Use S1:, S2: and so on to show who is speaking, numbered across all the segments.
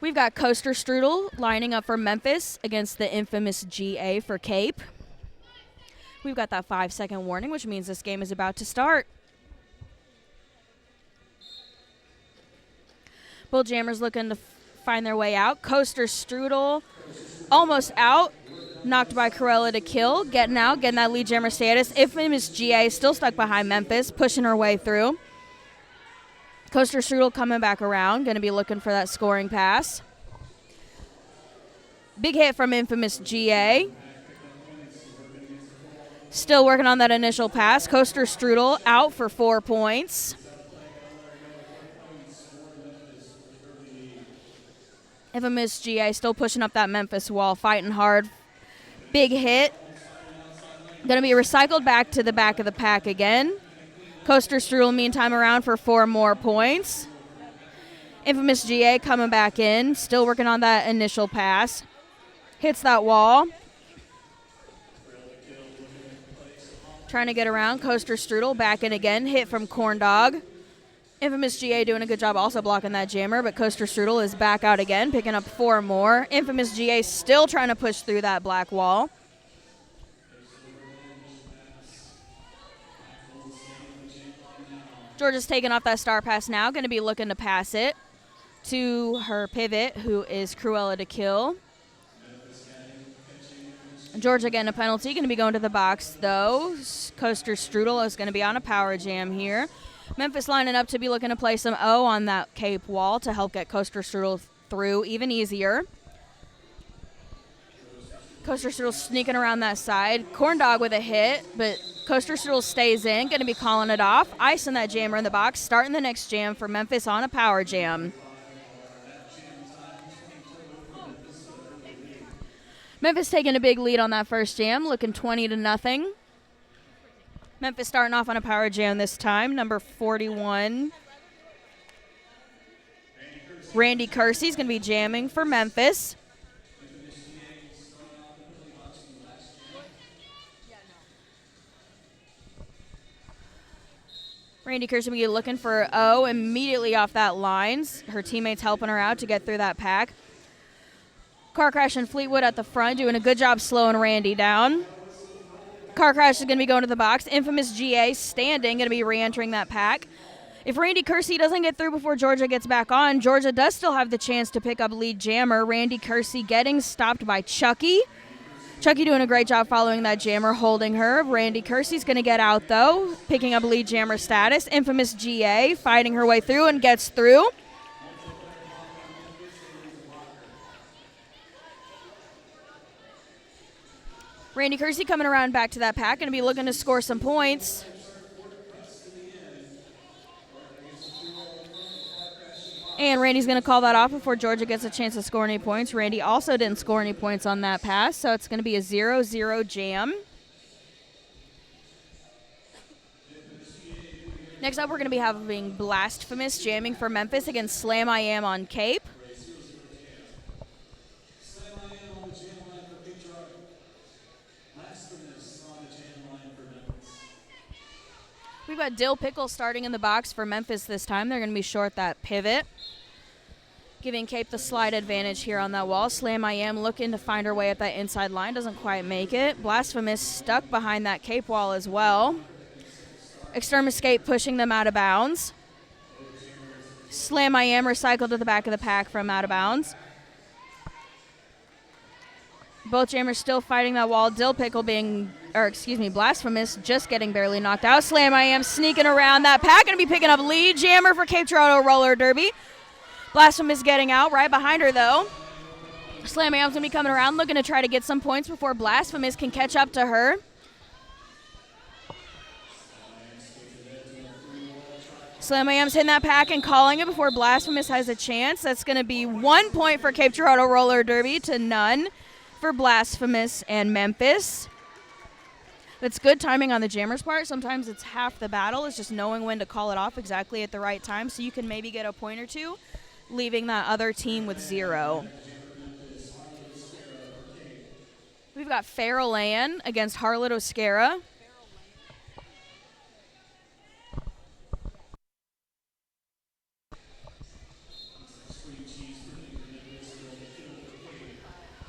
S1: We've got Coaster Strudel lining up for Memphis against the infamous GA for Cape. We've got that 5-second warning, which means this game is about to start. Both jammers looking to find their way out. Coaster Strudel almost out. Knocked by Cruella to kill. Getting out, getting that lead jammer status. Infamous GA still stuck behind Memphis, pushing her way through. Coaster Strudel coming back around. Going to be looking for that scoring pass. Big hit from infamous GA. Still working on that initial pass. Coaster Strudel out for 4 points. Infamous GA still pushing up that Memphis wall, fighting hard. Big hit. Going to be recycled back to the back of the pack again. Coaster Strudel meantime around for 4 more points. Infamous GA coming back in. Still working on that initial pass. Hits that wall. Trying to get around. Coaster Strudel back in again. Hit from Corndog. Infamous GA doing a good job also blocking that jammer, but Coaster Strudel is back out again, picking up 4 more. Infamous GA still trying to push through that black wall. Georgia's taking off that star pass now, going to be looking to pass it to her pivot, who is Cruella to kill. Georgia getting a penalty, going to be going to the box, though. Coaster Strudel is going to be on a power jam here. Memphis lining up to be looking to play some O on that Cape wall to help get Coaster Strudel through even easier. Coaster Strudel sneaking around that side. Corndog with a hit, but Coaster Strudel stays in, going to be calling it off. Icing that jammer in the box, starting the next jam for Memphis on a power jam. Memphis taking a big lead on that first jam, looking 20-0. Memphis starting off on a power jam this time. Number 41. Randy Kersey's going to be jamming for Memphis. Randy Kersey will be looking for O immediately off that line. Her teammates helping her out to get through that pack. Car Crash and Fleetwood at the front doing a good job slowing Randy down. Car Crash is going to be going to the box. Infamous GA standing, going to be re-entering that pack. If Randy Kersey doesn't get through before Georgia gets back on, Georgia does still have the chance to pick up lead jammer. Randy Kersey getting stopped by Chucky. Chucky doing a great job following that jammer, holding her. Randy Kersey's going to get out, though, picking up lead jammer status. Infamous GA fighting her way through and gets through. Randy Kersey coming around back to that pack, going to be looking to score some points. And Randy's going to call that off before Georgia gets a chance to score any points. Randy also didn't score any points on that pass, so it's going to be a 0-0 jam. Next up, we're going to be having Blasphemous jamming for Memphis against Slam I Am on Cape. We've got Dill Pickle starting in the box for Memphis this time. They're going to be short that pivot, giving Cape the slide advantage here on that wall. Slam I Am looking to find her way at that inside line. Doesn't quite make it. Blasphemous stuck behind that Cape wall as well. Extreme Escape pushing them out of bounds. Slam I Am recycled to the back of the pack from out of bounds. Both jammers still fighting that wall. Dill Pickle Blasphemous just getting barely knocked out. Slam I Am sneaking around that pack. Going to be picking up lead jammer for Cape Girardeau Roller Derby. Blasphemous getting out right behind her, though. Slam I Am's going to be coming around, looking to try to get some points before Blasphemous can catch up to her. Slam I Am's hitting that pack and calling it before Blasphemous has a chance. That's going to be 1 point for Cape Girardeau Roller Derby to none for Blasphemous and Memphis. That's good timing on the jammer's part. Sometimes it's half the battle. It's just knowing when to call it off exactly at the right time so you can maybe get a point or two, leaving that other team with 0. We've got Feral Ann against Harlot Oscara.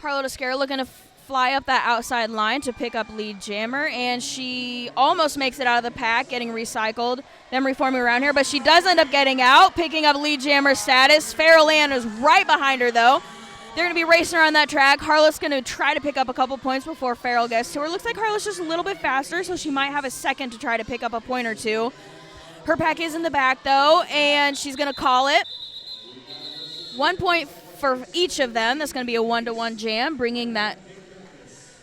S1: Harlow Toscara looking to fly up that outside line to pick up lead jammer, and she almost makes it out of the pack, getting recycled, then reforming around here, but she does end up getting out, picking up lead jammer status. Farrell Ann is right behind her, though. They're going to be racing around that track. Harlow's going to try to pick up a couple points before Farrell gets to her. Looks like Harlow's just a little bit faster, so she might have a second to try to pick up a point or two. Her pack is in the back, though, and she's going to call it. 1 point for each of them. That's going to be a 1-to-1 jam, bringing that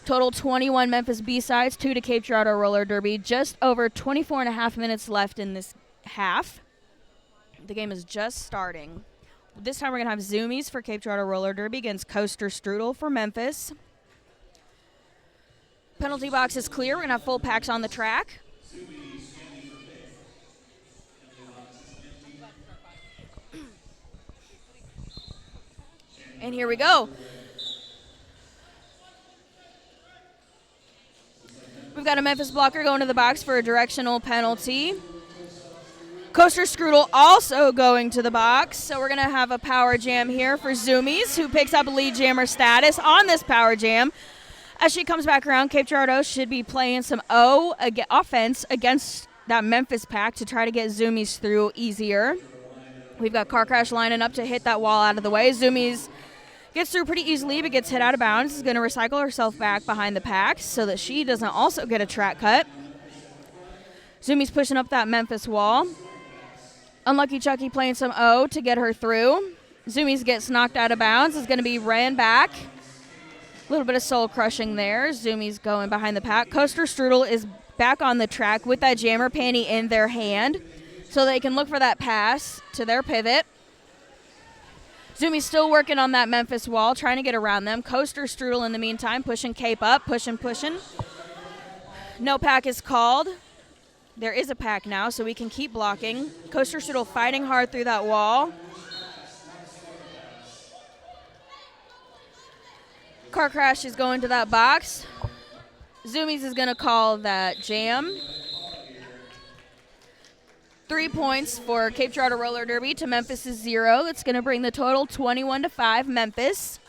S1: total 21 Memphis B-sides, 2 to Cape Girardeau Roller Derby. Just over 24 and a half minutes left in this half. The game is just starting. This time we're going to have Zoomies for Cape Girardeau Roller Derby against Coaster Strudel for Memphis. Penalty box is clear. We're going to have full packs on the track. And here we go. We've got a Memphis blocker going to the box for a directional penalty. Coaster Strudel also going to the box. So we're going to have a power jam here for Zoomies, who picks up lead jammer status on this power jam. As she comes back around, Cape Girardeau should be playing some offense against that Memphis pack to try to get Zoomies through easier. We've got Car Crash lining up to hit that wall out of the way. Zoomies gets through pretty easily, but gets hit out of bounds. Is going to recycle herself back behind the pack so that she doesn't also get a track cut. Zoomies pushing up that Memphis wall. Unlucky Chucky playing some O to get her through. Zoomies gets knocked out of bounds. Is going to be ran back. A little bit of soul crushing there. Zoomies going behind the pack. Coaster Strudel is back on the track with that jammer panty in their hand so they can look for that pass to their pivot. Zoomies still working on that Memphis wall, trying to get around them. Coaster Strudel in the meantime, pushing Cape up, pushing. No pack is called. There is a pack now, so we can keep blocking. Coaster Strudel fighting hard through that wall. Car Crash is going to that box. Zoomies is going to call that jam. 3 points for Cape Girardeau Roller Derby to Memphis' 0. That's going to bring the total 21-5 Memphis.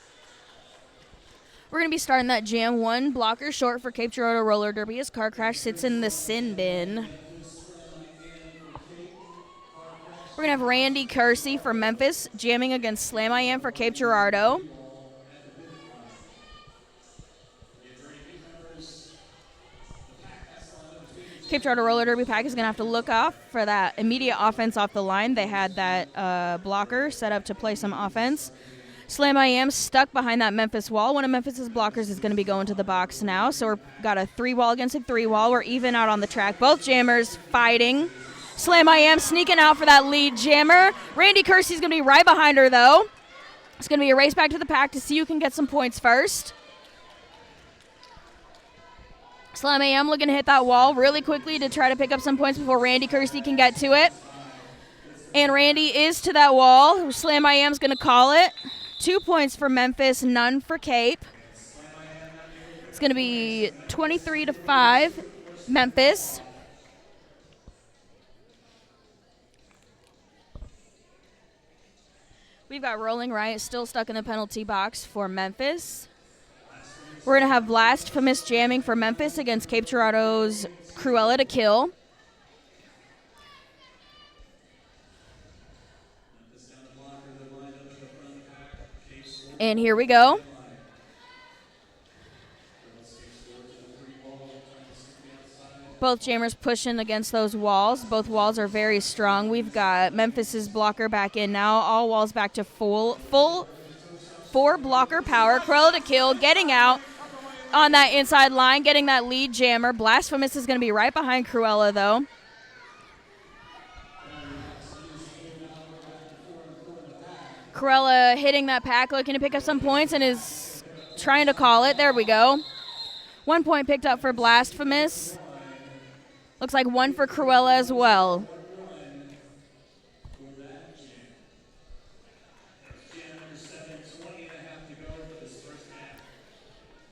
S1: We're going to be starting that jam. 1 blocker short for Cape Girardeau Roller Derby as Car Crash sits in the sin bin. We're going to have Randy Kersey for Memphis jamming against Slam I Am for Cape Girardeau. Cape Girardeau Roller Derby pack is going to have to look off for that immediate offense off the line. They had that blocker set up to play some offense. Slam I Am stuck behind that Memphis wall. One of Memphis' blockers is going to be going to the box now. So we've got a 3-wall against a 3-wall. We're even out on the track. Both jammers fighting. Slam I Am sneaking out for that lead jammer. Randy Kersey's going to be right behind her, though. It's going to be a race back to the pack to see who can get some points first. Slam AM looking to hit that wall really quickly to try to pick up some points before Randy Kersey can get to it. And Randy is to that wall. Slam IM's going to call it. 2 points for Memphis, none for Cape. It's going to be 23-5 Memphis. We've got Rolling Riot still stuck in the penalty box for Memphis. We're going to have Blasphemous jamming for Memphis against Cape Girardeau's Cruella to kill. And here we go. Both jammers pushing against those walls. Both walls are very strong. We've got Memphis's blocker back in now. All walls back to full 4 blocker power. Cruella to kill, getting out on that inside line, getting that lead jammer. Blasphemous is going to be right behind Cruella, though. Cruella hitting that pack, looking to pick up some points, and is trying to call it. There we go. 1 point picked up for Blasphemous. Looks like 1 for Cruella as well.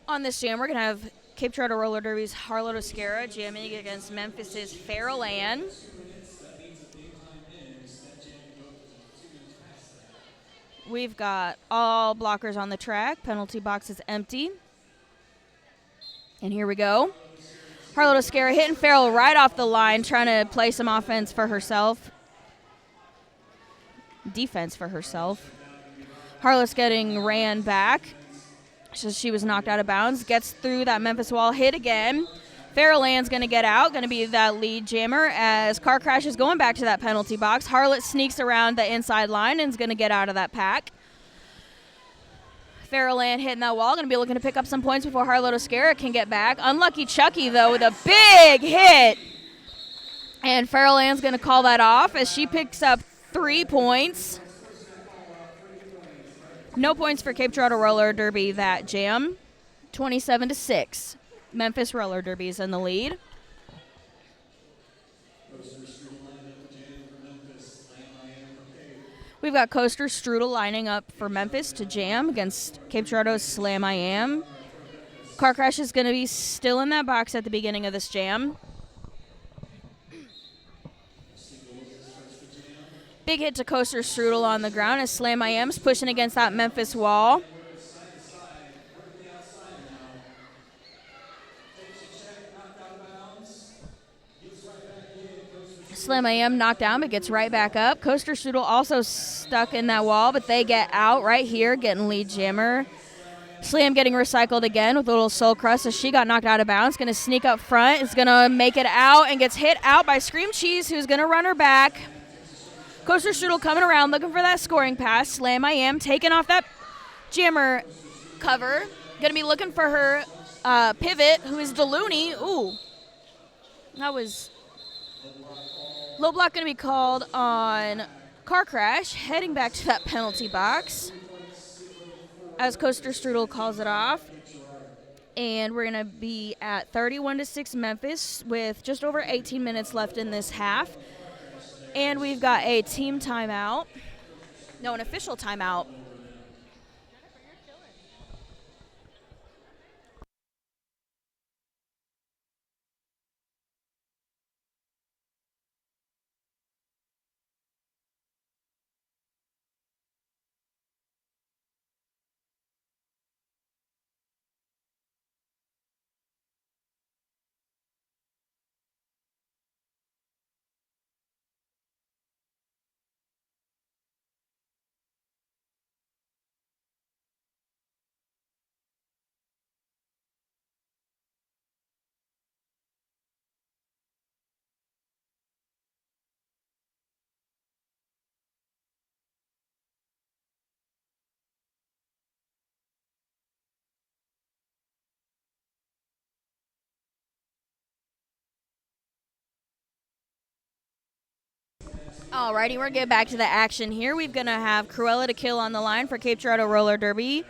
S1: On this jam, we're going to have Cape Girardeau Roller Derby's Harlow Toscara jamming against Memphis's Farrell Ann. We've got all blockers on the track. Penalty box is empty. And here we go. Harlow Toscara hitting Farrell right off the line, trying to play some offense for herself. Defense for herself. Harlow's getting ran back. So she was knocked out of bounds. Gets through that Memphis wall, hit again. Farrell Ann's going to get out, going to be that lead jammer as Car Crash is going back to that penalty box. Harlot sneaks around the inside line and is going to get out of that pack. Farrell Ann hitting that wall, going to be looking to pick up some points before Harlow Toscara can get back. Unlucky Chucky, though, with a big hit. And Farrell Ann's going to call that off as she picks up 3 points. No points for Cape Girardeau Roller Derby that jam. 27-6. Memphis Roller Derby is in the lead. We've got Coaster Strudel lining up for Memphis to jam against Cape Girardeau's Slam I Am. Car Crash is going to be still in that box at the beginning of this jam. Big hit to Coaster Strudel on the ground as Slam I Am's pushing against that Memphis wall. Slam I Am knocked down but gets right back up. Coaster Strudel also stuck in that wall, but they get out right here, getting lead jammer. Slam getting recycled again with a little soul crust as she got knocked out of bounds. Going to sneak up front. Is going to make it out and gets hit out by Scream Cheese, who's going to run her back. Coaster Strudel coming around looking for that scoring pass. Slam I Am taking off that jammer cover. Going to be looking for her pivot, who is DeLooney. Ooh, that was... Low block going to be called on Car Crash, heading back to that penalty box as Coaster Strudel calls it off. And we're going to be at 31-6 Memphis with just over 18 minutes left in this half. And we've got a team timeout. No, an official timeout. Alrighty, we're going to get back to the action here. We're going to have Cruella to Kill on the line for Cape Girardeau Roller Derby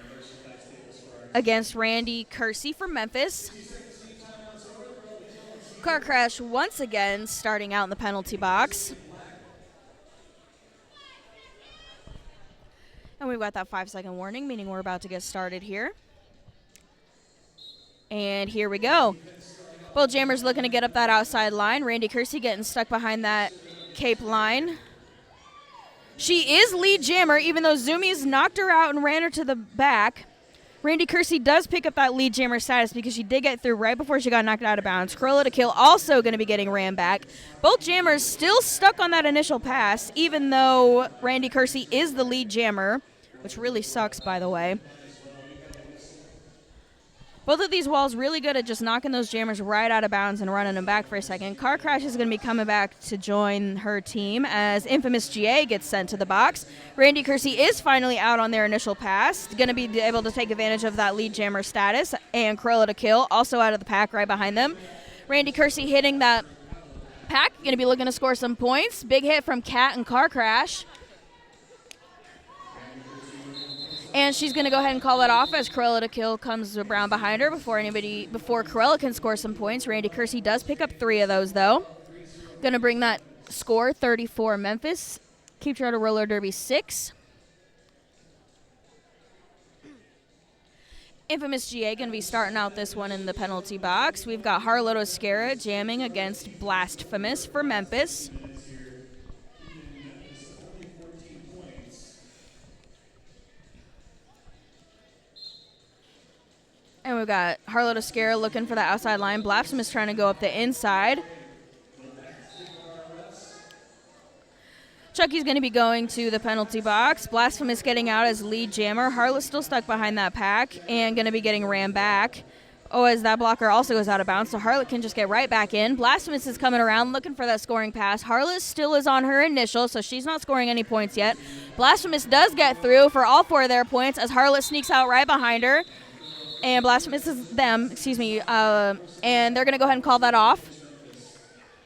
S1: against Randy Kersey for Memphis. Car Crash once again starting out in the penalty box. And we've got that 5-second warning, meaning we're about to get started here. And here we go. Both jammers looking to get up that outside line. Randy Kersey getting stuck behind that Cape line. She is lead jammer, even though Zoomies knocked her out and ran her to the back. Randy Kersey does pick up that lead jammer status because she did get through right before she got knocked out of bounds. Cruella to Kill also going to be getting ran back. Both jammers still stuck on that initial pass, even though Randy Kersey is the lead jammer, which really sucks, by the way. Both of these walls really good at just knocking those jammers right out of bounds and running them back for a second. Car Crash is going to be coming back to join her team as Infamous GA gets sent to the box. Randy Kersey is finally out on their initial pass. Going to be able to take advantage of that lead jammer status. And Cruella to Kill also out of the pack right behind them. Randy Kersey hitting that pack. Going to be looking to score some points. Big hit from Cat and Car Crash. And she's going to go ahead and call that off as Cruella to Kill comes around behind her before Cruella can score some points. Randy Kersey does pick up 3 of those, though. Going to bring that score 34 Memphis. Cape Girardeau Roller Derby 6. Infamous GA going to be starting out this one in the penalty box. We've got Harlow Toscara jamming against Blasphemous for Memphis. And we've got Harlow Toscara looking for the outside line. Blasphemous trying to go up the inside. Chucky's going to be going to the penalty box. Blasphemous getting out as lead jammer. Harlot's still stuck behind that pack and going to be getting ran back. Oh, as that blocker also goes out of bounds, so Harlot can just get right back in. Blasphemous is coming around looking for that scoring pass. Harlot still is on her initial, so she's not scoring any points yet. Blasphemous does get through for all 4 of their points as Harlot sneaks out right behind her. And Blasphemous is them, and they're going to go ahead and call that off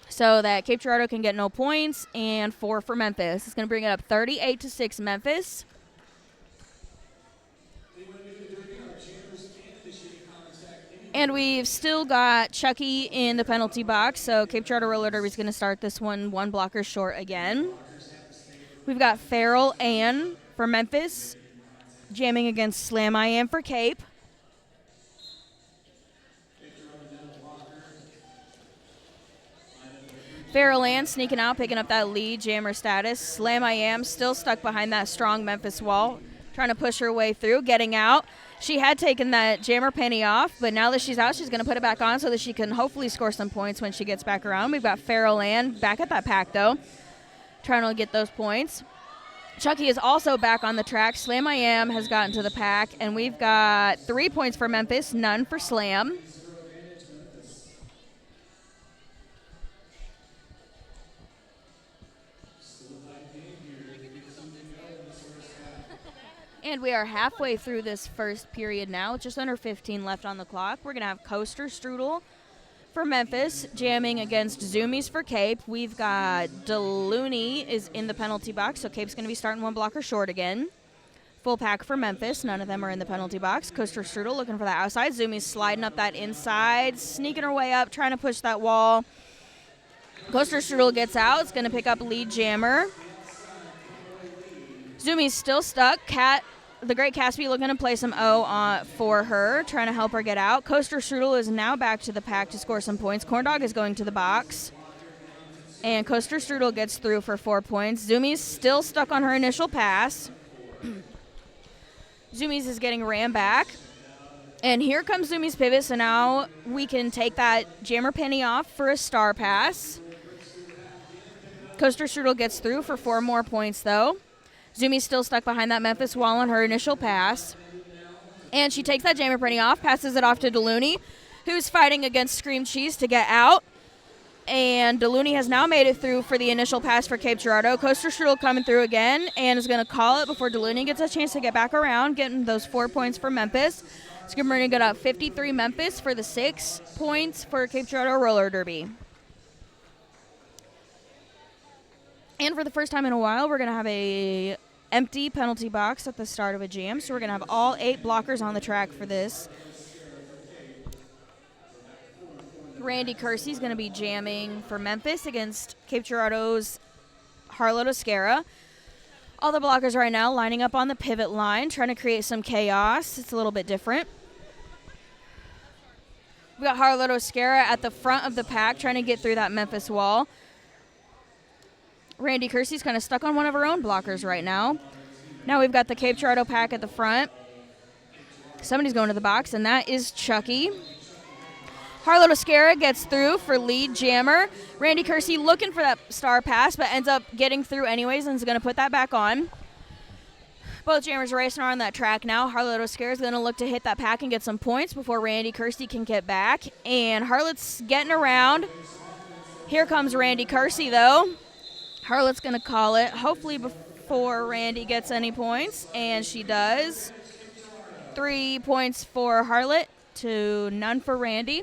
S1: so that Cape Girardeau can get no points, and 4 for Memphis. It's going to bring it up 38-6 Memphis. And we've still got Chucky in the penalty box, so Cape Girardeau Roller Derby is going to start this one blocker short again. We've got Farrell Ann for Memphis, jamming against Slam I Am for Cape. Farrell Ann sneaking out, picking up that lead jammer status. Slam I Am still stuck behind that strong Memphis wall, trying to push her way through, getting out. She had taken that jammer penny off, but now that she's out, she's going to put it back on so that she can hopefully score some points when she gets back around. We've got Farrell Ann back at that pack, though, trying to get those points. Chucky is also back on the track. Slam I Am has gotten to the pack, and we've got 3 points for Memphis, none for Slam. And we are halfway through this first period now, just under 15 left on the clock. We're going to have Coaster Strudel for Memphis, jamming against Zoomies for Cape. We've got DeLuny is in the penalty box, so Cape's going to be starting 1 blocker short again. Full pack for Memphis. None of them are in the penalty box. Coaster Strudel looking for the outside. Zoomies sliding up that inside, sneaking her way up, trying to push that wall. Coaster Strudel gets out. It's going to pick up lead jammer. Zoomies still stuck. The Great Caspi looking to play some O for her, trying to help her get out. Coaster Strudel is now back to the pack to score some points. Corndog is going to the box. And Coaster Strudel gets through for 4 points. Zoomies still stuck on her initial pass. Zoomies is getting ran back. And here comes Zoomies pivot, so now we can take that jammer penny off for a star pass. Coaster Strudel gets through for 4 more points, though. Zoomies still stuck behind that Memphis wall on her initial pass. And she takes that jammer penny off, passes it off to DeLuny, who's fighting against Scream Cheese to get out. And DeLuny has now made it through for the initial pass for Cape Girardeau. Coaster Strudel coming through again and is going to call it before DeLuny gets a chance to get back around, getting those 4 points for Memphis. It's going to get up 53 Memphis for the 6 points for Cape Girardeau Roller Derby. And for the first time in a while, we're going to have a empty penalty box at the start of a jam. So we're going to have all 8 blockers on the track for this. Randy Kersey's going to be jamming for Memphis against Cape Girardeau's Harlow Toscara. All the blockers right now lining up on the pivot line, trying to create some chaos. It's a little bit different. We got Harlow Toscara at the front of the pack, trying to get through that Memphis wall. Randy Kersey's kind of stuck on one of her own blockers right now. Now we've got the Cape Girardeau pack at the front. Somebody's going to the box, and that is Chucky. Harlow Toscara gets through for lead jammer. Randy Kersey looking for that star pass, but ends up getting through anyways and is going to put that back on. Both jammers racing around that track now. Harlow Toscara is going to look to hit that pack and get some points before Randy Kersey can get back. And Harlot's getting around. Here comes Randy Kersey, though. Harlot's going to call it, hopefully before Randy gets any points, and she does. 3 points for Harlot to none for Randy.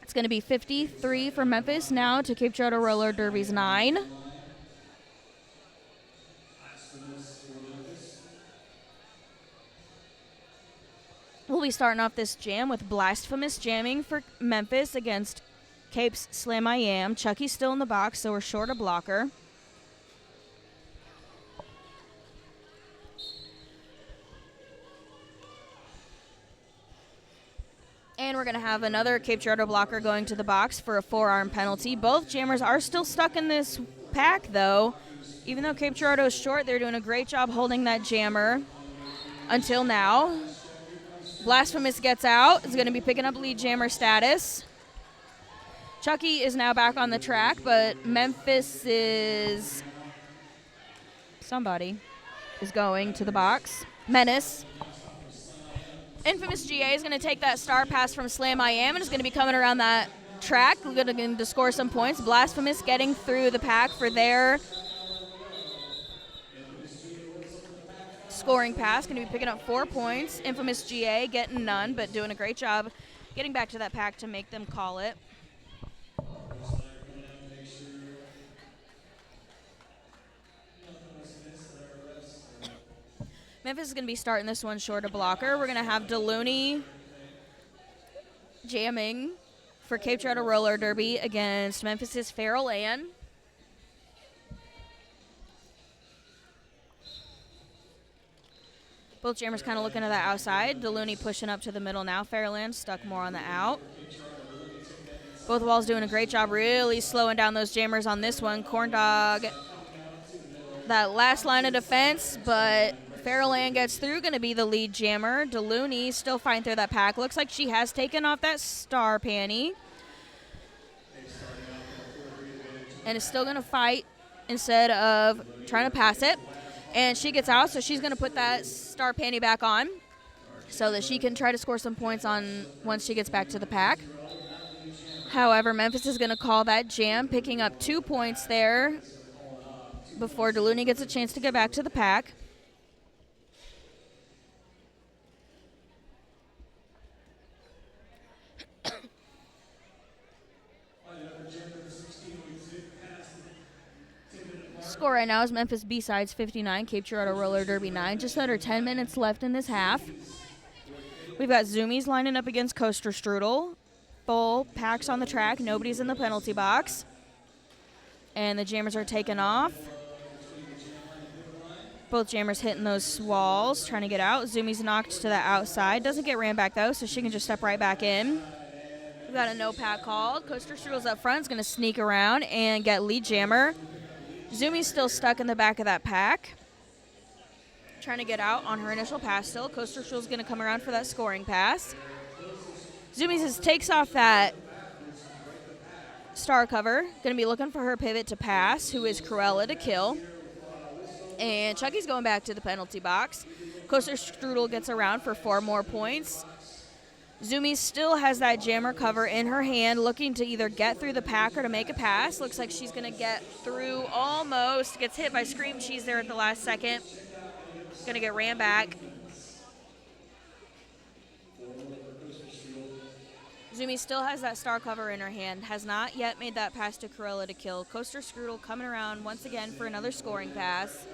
S1: It's going to be 53 for Memphis now to Cape Girardeau Roller Derby's 9. We'll be starting off this jam with Blasphemous jamming for Memphis against Cape's Slam I Am. Chucky's still in the box, so we're short a blocker. And we're going to have another Cape Girardeau blocker going to the box for a forearm penalty. Both jammers are still stuck in this pack, though. Even though Cape Girardeau is short, they're doing a great job holding that jammer until now. Blasphemous gets out. Is going to be picking up lead jammer status. Chucky is now back on the track, but Memphis is... Somebody is going to the box. Menace. Infamous GA is going to take that star pass from Slam I Am and is going to be coming around that track. We're going to score some points. Blasphemous getting through the pack for their scoring pass. Going to be picking up 4 points. Infamous GA getting none, but doing a great job getting back to that pack to make them call it. Memphis is going to be starting this one short of blocker. We're going to have Deluni jamming for Cape Girardeau Roller Derby against Memphis's Farrell Ann. Both jammers kind of looking to the outside. Deluni pushing up to the middle now. Farrell Ann stuck more on the out. Both walls doing a great job really slowing down those jammers on this one. Corn Dog, that last line of defense, but Farrell Ann gets through, going to be the lead jammer. Deluni still fighting through that pack. Looks like she has taken off that star panty. And is still going to fight instead of trying to pass it. And she gets out, so she's going to put that star panty back on so that she can try to score some points on once she gets back to the pack. However, Memphis is going to call that jam, picking up 2 points there before Deluni gets a chance to get back to the pack. Score right now is Memphis B-Sides 59, Cape Girardeau Roller Derby 9. Just under 10 minutes left in this half. We've got Zoomies lining up against Coaster Strudel. Full packs on the track. Nobody's in the penalty box. And the jammers are taking off. Both jammers hitting those walls, trying to get out. Zoomies knocked to the outside. Doesn't get ran back, though, so she can just step right back in. We've got a no pack called. Coaster Strudel's up front. Is going to sneak around and get lead jammer. Zoomies still stuck in the back of that pack. Trying to get out on her initial pass still. Coaster Strudel's going to come around for that scoring pass. Zoomies takes off that star cover. Going to be looking for her pivot to pass, who is Cruella to kill. And Chucky's going back to the penalty box. Coaster Strudel gets around for 4 more points. Zoomies still has that jammer cover in her hand, looking to either get through the pack or to make a pass. Looks like she's going to get through almost. Gets hit by Scream Cheese there at the last second. Going to get ran back. Zoomies still has that star cover in her hand. Has not yet made that pass to Cruella to kill. Coaster Strudel coming around once again for another scoring pass.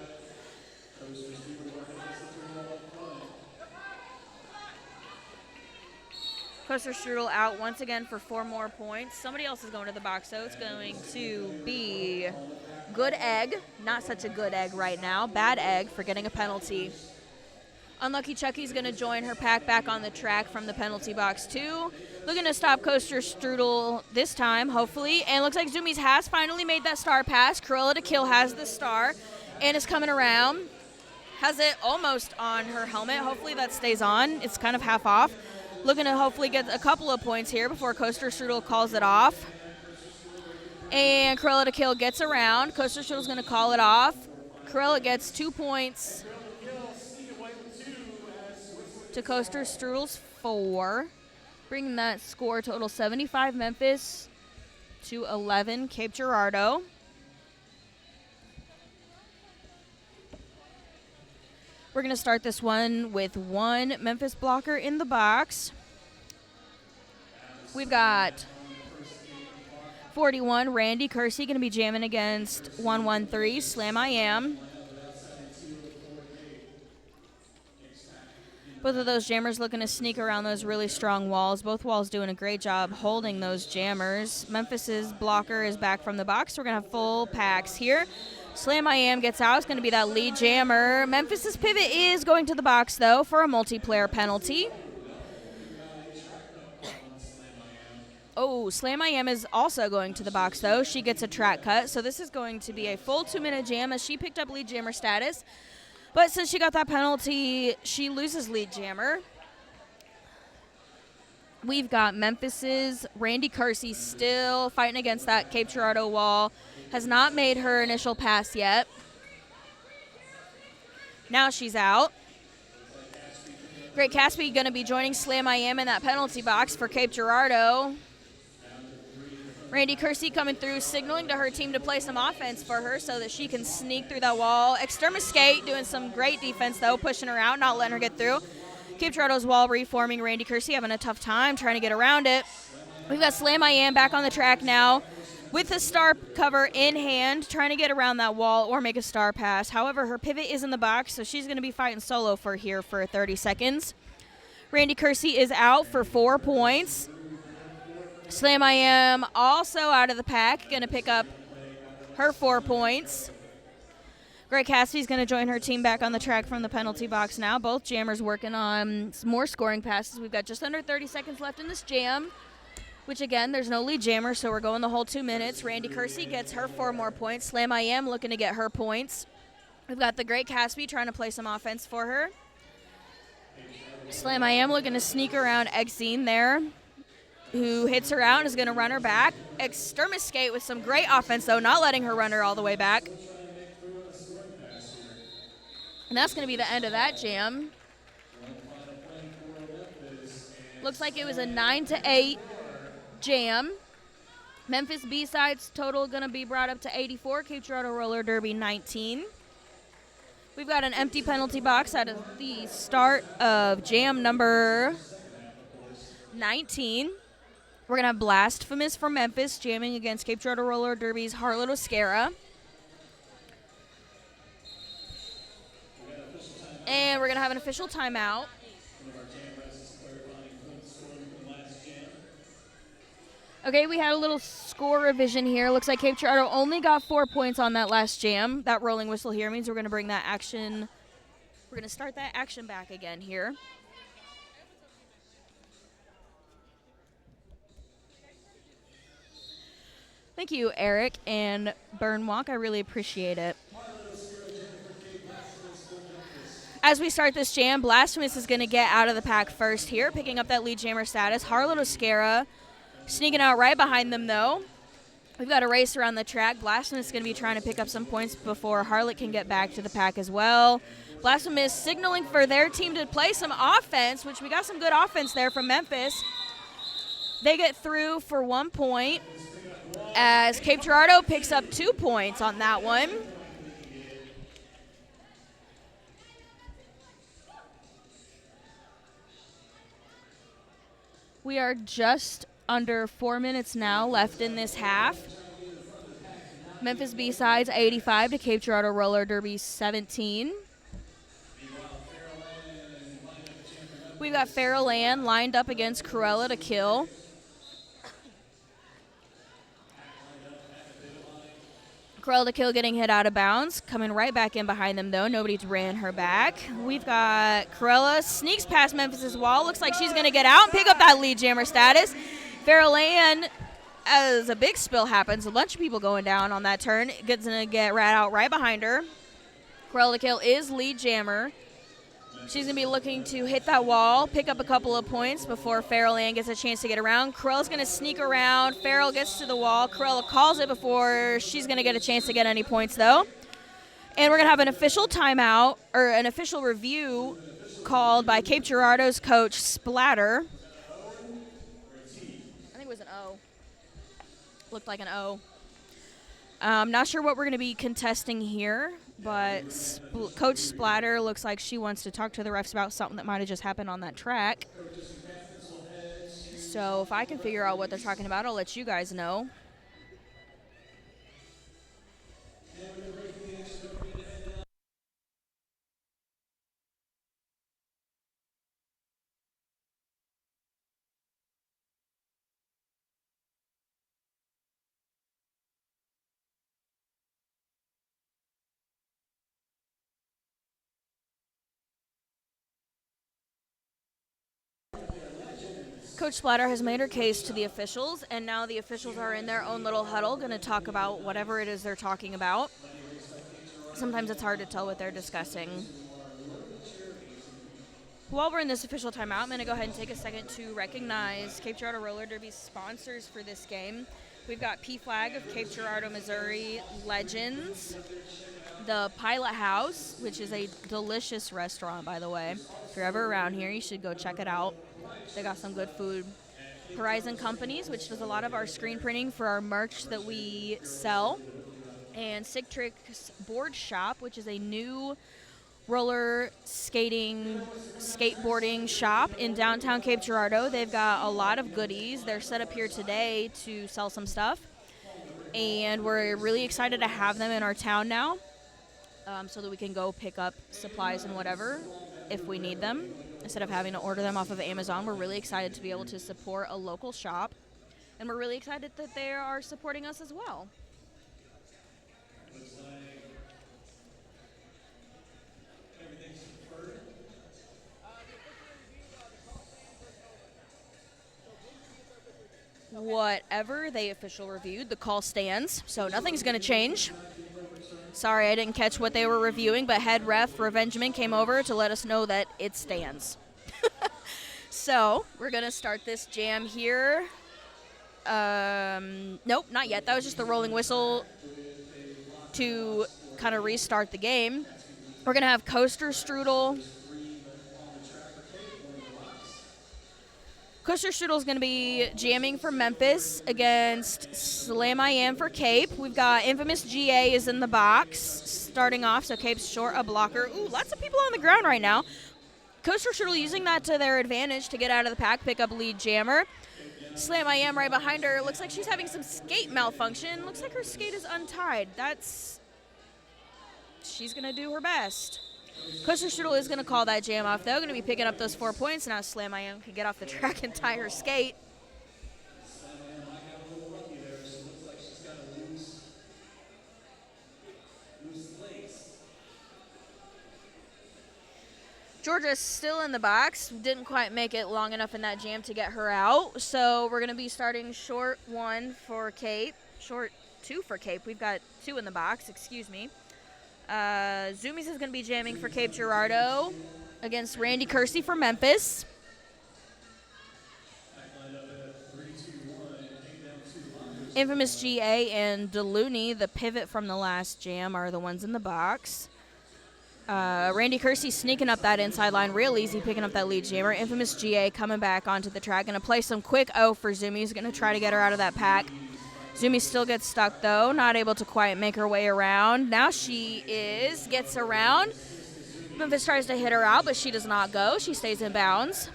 S1: Coaster Strudel out once again for 4 more points. Somebody else is going to the box, so it's going to be Good Egg. Not such a good egg right now. Bad Egg for getting a penalty. Unlucky Chucky's going to join her pack back on the track from the penalty box, too. Looking to stop Coaster Strudel this time, hopefully. And looks like Zoomies has finally made that star pass. Cruella to kill has the star and is coming around. Has it almost on her helmet. Hopefully that stays on. It's kind of half off. Looking to hopefully get a couple of points here before Coaster Strudel calls it off. And Cruella to kill gets around. Coaster Strudel's going to call it off. Cruella gets 2 points to Coaster Strudel's 4. Bringing that score total 75 Memphis to 11 Cape Girardeau. We're going to start this one with 1 Memphis blocker in the box. We've got 41, Randy Kersey, going to be jamming against 113, Slam I Am. Both of those jammers looking to sneak around those really strong walls. Both walls doing a great job holding those jammers. Memphis's blocker is back from the box. We're going to have full packs here. Slam I Am gets out. It's going to be that lead jammer. Memphis's pivot is going to the box, though, for a multiplayer penalty. Oh, Slam I Am is also going to the box, though. She gets a track cut. So this is going to be a full 2-minute jam as she picked up lead jammer status. But since she got that penalty, she loses lead jammer. We've got Memphis's Randy Kersey still fighting against that Cape Girardeau wall. Has not made her initial pass yet. Now she's out. Great Caspi going to be joining Slam I Am in that penalty box for Cape Girardeau. Randy Kersey coming through, signaling to her team to play some offense for her so that she can sneak through that wall. Extremis Skate doing some great defense, though, pushing her out, not letting her get through. Cape Girardeau's wall reforming. Randy Kersey having a tough time trying to get around it. We've got Slam I Am back on the track now with the star cover in hand, trying to get around that wall or make a star pass. However, her pivot is in the box, so she's going to be fighting solo for 30 seconds. Randy Kersey is out for 4 points. Slam I Am also out of the pack, going to pick up her 4 points. Greg Cassidy's going to join her team back on the track from the penalty box now. Both jammers working on some more scoring passes. We've got just under 30 seconds left in this jam, which, again, there's no lead jammer, so we're going the whole 2 minutes. Randy Kersey gets her 4 more points. Slam I Am looking to get her points. We've got the Great Caspi trying to play some offense for her. Slam I Am looking to sneak around Exene there, who hits her out and is going to run her back. Extremis Skate with some great offense, though, not letting her run her all the way back. And that's going to be the end of that jam. Looks like it was a 9-8 jam. Memphis B-sides total going to be brought up to 84. Cape Girardeau Roller Derby 19. We've got an empty penalty box at the start of jam number 19. We're going to have Blasphemous from Memphis jamming against Cape Girardeau Roller Derby's Harlot Oscara. And we're going to have an official timeout. Okay, we had a little score revision here. Looks like Cape Girardeau only got 4 points on that last jam. That rolling whistle here means we're going to bring that action. We're going to start that action back again here. Thank you, Eric and Burnwalk. I really appreciate it. As we start this jam, Blasphemous is going to get out of the pack first here, picking up that lead jammer status. Harlot Oscara sneaking out right behind them, though. We've got a race around the track. Blasphemous is going to be trying to pick up some points before Harlot can get back to the pack as well. Blasphemous signaling for their team to play some offense, which we got some good offense there from Memphis. They get through for 1 point as Cape Girardeau picks up 2 points on that one. We are just under 4 minutes now left in this half. Memphis B-sides 85 to Cape Girardeau Roller Derby 17. We've got Farrell Ann lined up against Cruella to kill. Cruella to kill getting hit out of bounds. Coming right back in behind them, though. Nobody's ran her back. We've got Cruella sneaks past Memphis's wall. Looks like she's going to get out and pick up that lead jammer status. Farrell Ann, as a big spill happens, a bunch of people going down on that turn. Gets going to get rat out right behind her. Cruella to kill is lead jammer. She's going to be looking to hit that wall, pick up a couple of points before Farrell Ann gets a chance to get around. Cruella's going to sneak around. Farrell gets to the wall. Cruella calls it before she's going to get a chance to get any points, though. And we're going to have an official timeout, or an official review called by Cape Girardeau's coach, Splatter. I think it was an O. Looked like an O. I'm not sure what we're going to be contesting here, but Coach Splatter looks like she wants to talk to the refs about something that might have just happened on that track. So if I can figure out what they're talking about, I'll let you guys know. Coach Splatter has made her case to the officials, and now the officials are in their own little huddle going to talk about whatever it is they're talking about. Sometimes it's hard to tell what they're discussing. While we're in this official timeout, I'm going to go ahead and take a second to recognize Cape Girardeau Roller Derby's sponsors for this game. We've got P-Flag of Cape Girardeau, Missouri, Legends, the Pilot House, which is a delicious restaurant, by the way. If you're ever around here, you should go check it out. They got some good food. Horizon Companies, which does a lot of our screen printing for our merch that we sell. And Sig Tricks Board Shop, which is a new roller skating, skateboarding shop in downtown Cape Girardeau. They've got a lot of goodies. They're set up here today to sell some stuff. And we're really excited to have them in our town now, so that we can go pick up supplies and whatever if we need them, instead of having to order them off of Amazon. We're really excited to be able to support a local shop, and we're really excited that they are supporting us as well. Whatever they official reviewed, the call stands, so nothing's going to change. Sorry, I didn't catch what they were reviewing, but head ref Revengeman came over to let us know that it stands. So we're going to start this jam here. Nope, not yet. That was just the rolling whistle to kind of restart the game. We're going to have Coaster Strudel. Coaster Strudel is going to be jamming for Memphis against Slam I Am for Cape. We've got Infamous GA is in the box starting off, so Cape's short a blocker. Ooh, lots of people on the ground right now. Coaster Strudel using that to their advantage to get out of the pack, pick up lead jammer. Slam I Am right behind her. Looks like she's having some skate malfunction. Looks like her skate is untied. She's going to do her best. Coaster Strudel is going to call that jam off, though. Going to be picking up those 4 points. Now Slam I Am can get off the track and tie her skate. Georgia's still in the box. Didn't quite make it long enough in that jam to get her out. So we're going to be starting short 1 for Cape. Short 2 for Cape. We've got 2 in the box. Excuse me. Zoomies is going to be jamming for Cape Girardeau against Randy Kersey for Memphis. Infamous GA and Delooney, the pivot from the last jam, are the ones in the box. Randy Kersey sneaking up that inside line real easy, picking up that lead jammer. Infamous GA coming back onto the track. Going to play some quick O for Zoomies. Going to try to get her out of that pack. Zumi still gets stuck, though, not able to quite make her way around. Now gets around. Memphis tries to hit her out, but she does not go. She stays in bounds.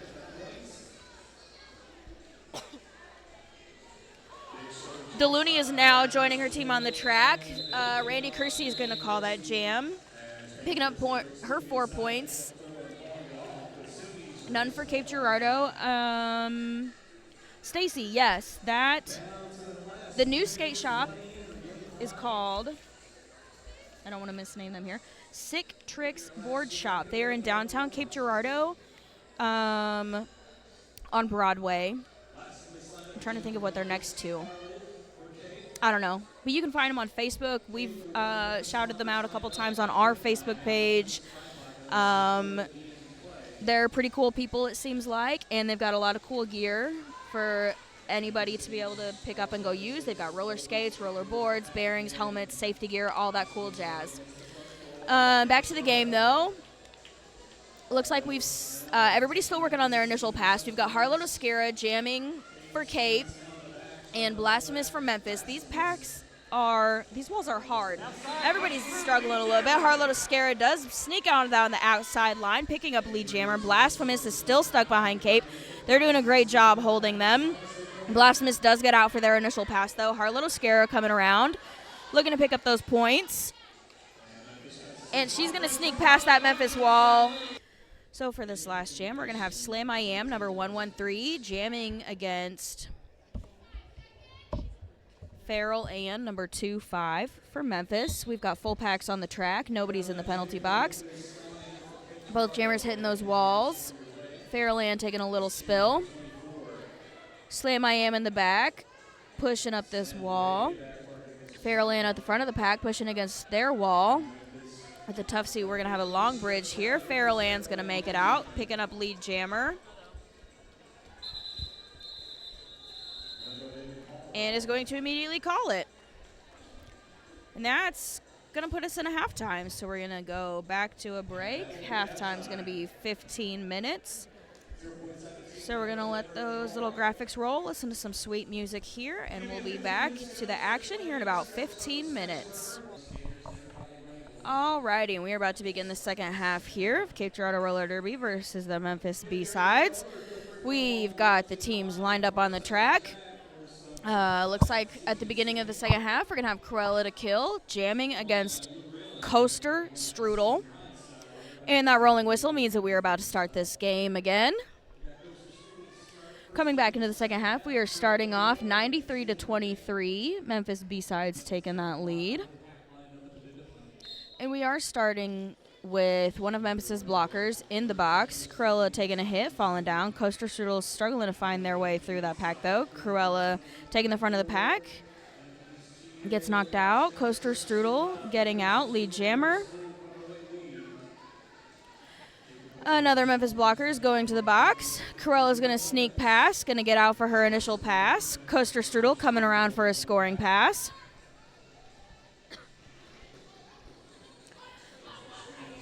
S1: Delooney is now joining her team on the track. Randy Kersey is going to call that jam, picking up her 4 points. None for Cape Girardeau. Stacy, yes, the new skate shop is called, I don't want to misname them here, Sig Tricks Board Shop. They are in downtown Cape Girardeau on Broadway. I'm trying to think of what they're next to. I don't know. But you can find them on Facebook. We've shouted them out a couple times on our Facebook page. They're pretty cool people, it seems like, and they've got a lot of cool gear for anybody to be able to pick up and go use. They've got roller skates, roller boards, bearings, helmets, safety gear, all that cool jazz. Back to the game, though. Looks like everybody's still working on their initial pass. We've got Harlow Toscara jamming for Cape and Blasphemous for Memphis. These walls are hard. Everybody's struggling a little bit. Harlow Toscara does sneak out on the outside line, picking up lead jammer. Blasphemous is still stuck behind Cape. They're doing a great job holding them. Blasphemous does get out for their initial pass, though. Harlow Toscara coming around, looking to pick up those points. And she's going to sneak past that Memphis wall. So for this last jam, we're going to have Slam I Am, number 113, jamming against Farrell Ann, number 25, for Memphis. We've got full packs on the track. Nobody's in the penalty box. Both jammers hitting those walls. Farrell Ann taking a little spill. Slam I Am in the back, pushing up this wall. Farrell Ann at the front of the pack, pushing against their wall. With the tough seat, we're going to have a long bridge here. Farrell Ann's going to make it out, picking up lead jammer. And is going to immediately call it. And that's going to put us in a halftime. So we're going to go back to a break. Halftime is going to be 15 minutes. So we're going to let those little graphics roll, listen to some sweet music here, and we'll be back to the action here in about 15 minutes. Alrighty, and we are about to begin the second half here of Cape Girardeau Roller Derby versus the Memphis B-Sides. We've got the teams lined up on the track. Looks like at the beginning of the second half, we're going to have Cruella to Kill jamming against Coaster Strudel. And that rolling whistle means that we are about to start this game again. Coming back into the second half, we are starting off 93-23. Memphis B-Sides taking that lead. And we are starting with one of Memphis's blockers in the box. Cruella taking a hit, falling down. Coaster Strudel struggling to find their way through that pack, though. Cruella taking the front of the pack. Gets knocked out. Coaster Strudel getting out. Lead jammer. Another Memphis blocker is going to the box. Cruella's going to sneak past, going to get out for her initial pass. Coaster Strudel coming around for a scoring pass.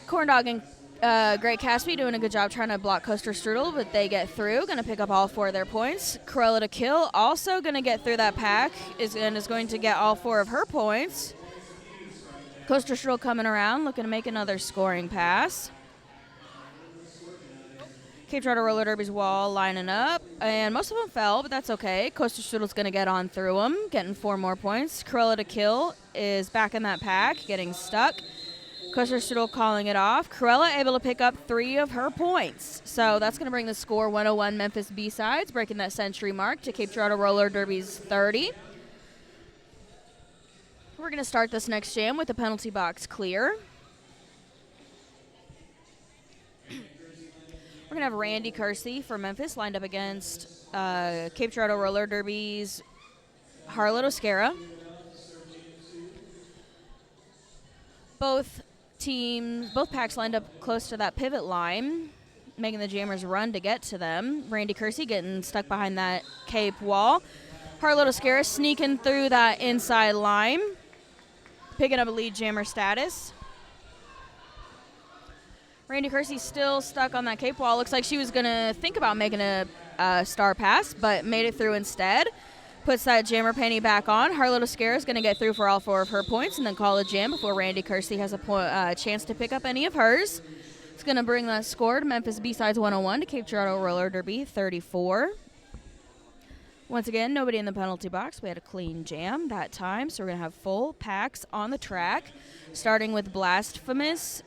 S1: Corndog and Great Caspi doing a good job trying to block Coaster Strudel, but they get through. Going to pick up all 4 of their points. Cruella to Kill also going to get through that pack is going to get all 4 of her points. Coaster Strudel coming around, looking to make another scoring pass. Cape Girardeau Roller Derby's wall lining up, and most of them fell, but that's okay. Coaster Strudel's going to get on through them, getting 4 more points. Cruella to Kill is back in that pack, getting stuck. Coaster Strudel calling it off. Cruella able to pick up 3 of her points. So that's going to bring the score 101 Memphis B-Sides, breaking that century mark to Cape Girardeau Roller Derby's 30. We're going to start this next jam with the penalty box clear. We're going to have Randy Kersey for Memphis lined up against Cape Girardeau Roller Derby's Harlot Oscara. Both packs lined up close to that pivot line, making the jammers run to get to them. Randy Kersey getting stuck behind that Cape wall. Harlot Oscara sneaking through that inside line, picking up a lead jammer status. Randy Kersey still stuck on that Cape wall. Looks like she was going to think about making a star pass, but made it through instead. Puts that jammer penny back on. Harlot Oscara is going to get through for all 4 of her points and then call a jam before Randy Kersey has a chance to pick up any of hers. It's going to bring that score to Memphis B-Sides 101 to Cape Girardeau Roller Derby 34. Once again, nobody in the penalty box. We had a clean jam that time, so we're going to have full packs on the track, starting with Blasphemous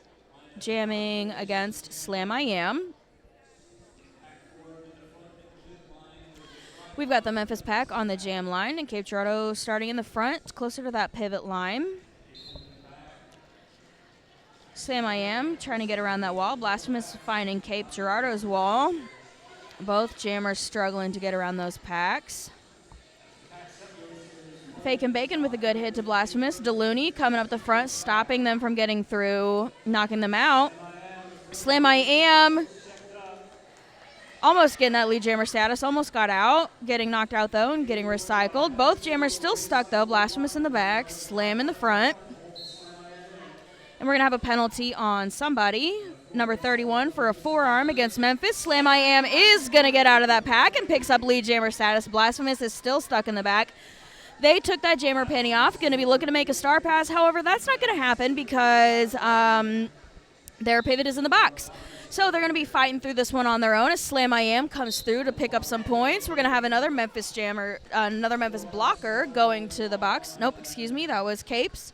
S1: jamming against Slam I Am. We've got the Memphis pack on the jam line, and Cape Girardeau starting in the front, closer to that pivot line. Slam I Am trying to get around that wall. Blasphemous finding Cape Girardeau's wall. Both jammers struggling to get around those packs. Fake and Bacon with a good hit to Blasphemous. Delooney coming up the front, stopping them from getting through, knocking them out. Slam I Am almost getting that lead jammer status, almost got out. Getting knocked out, though, and getting recycled. Both jammers still stuck, though. Blasphemous in the back, Slam in the front. And we're going to have a penalty on somebody. Number 31 for a forearm against Memphis. Slam I Am is going to get out of that pack and picks up lead jammer status. Blasphemous is still stuck in the back. They took that jammer penny off, going to be looking to make a star pass. However, that's not going to happen because their pivot is in the box. So they're going to be fighting through this one on their own as Slam I Am comes through to pick up some points. We're going to have another Memphis jammer, another Memphis blocker going to the box. Nope, excuse me, that was Capes.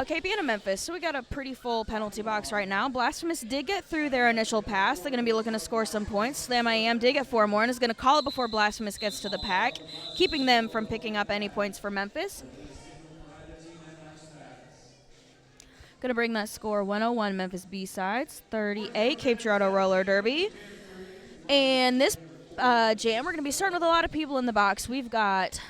S1: Cape and a Memphis. So we got a pretty full penalty box right now. Blasphemous did get through their initial pass. They're going to be looking to score some points. Slam I Am did get 4 more and is going to call it before Blasphemous gets to the pack, keeping them from picking up any points for Memphis. Going to bring that score 101 Memphis B-Sides, 38 Cape Girardeau Roller Derby. And this jam, we're going to be starting with a lot of people in the box. We've got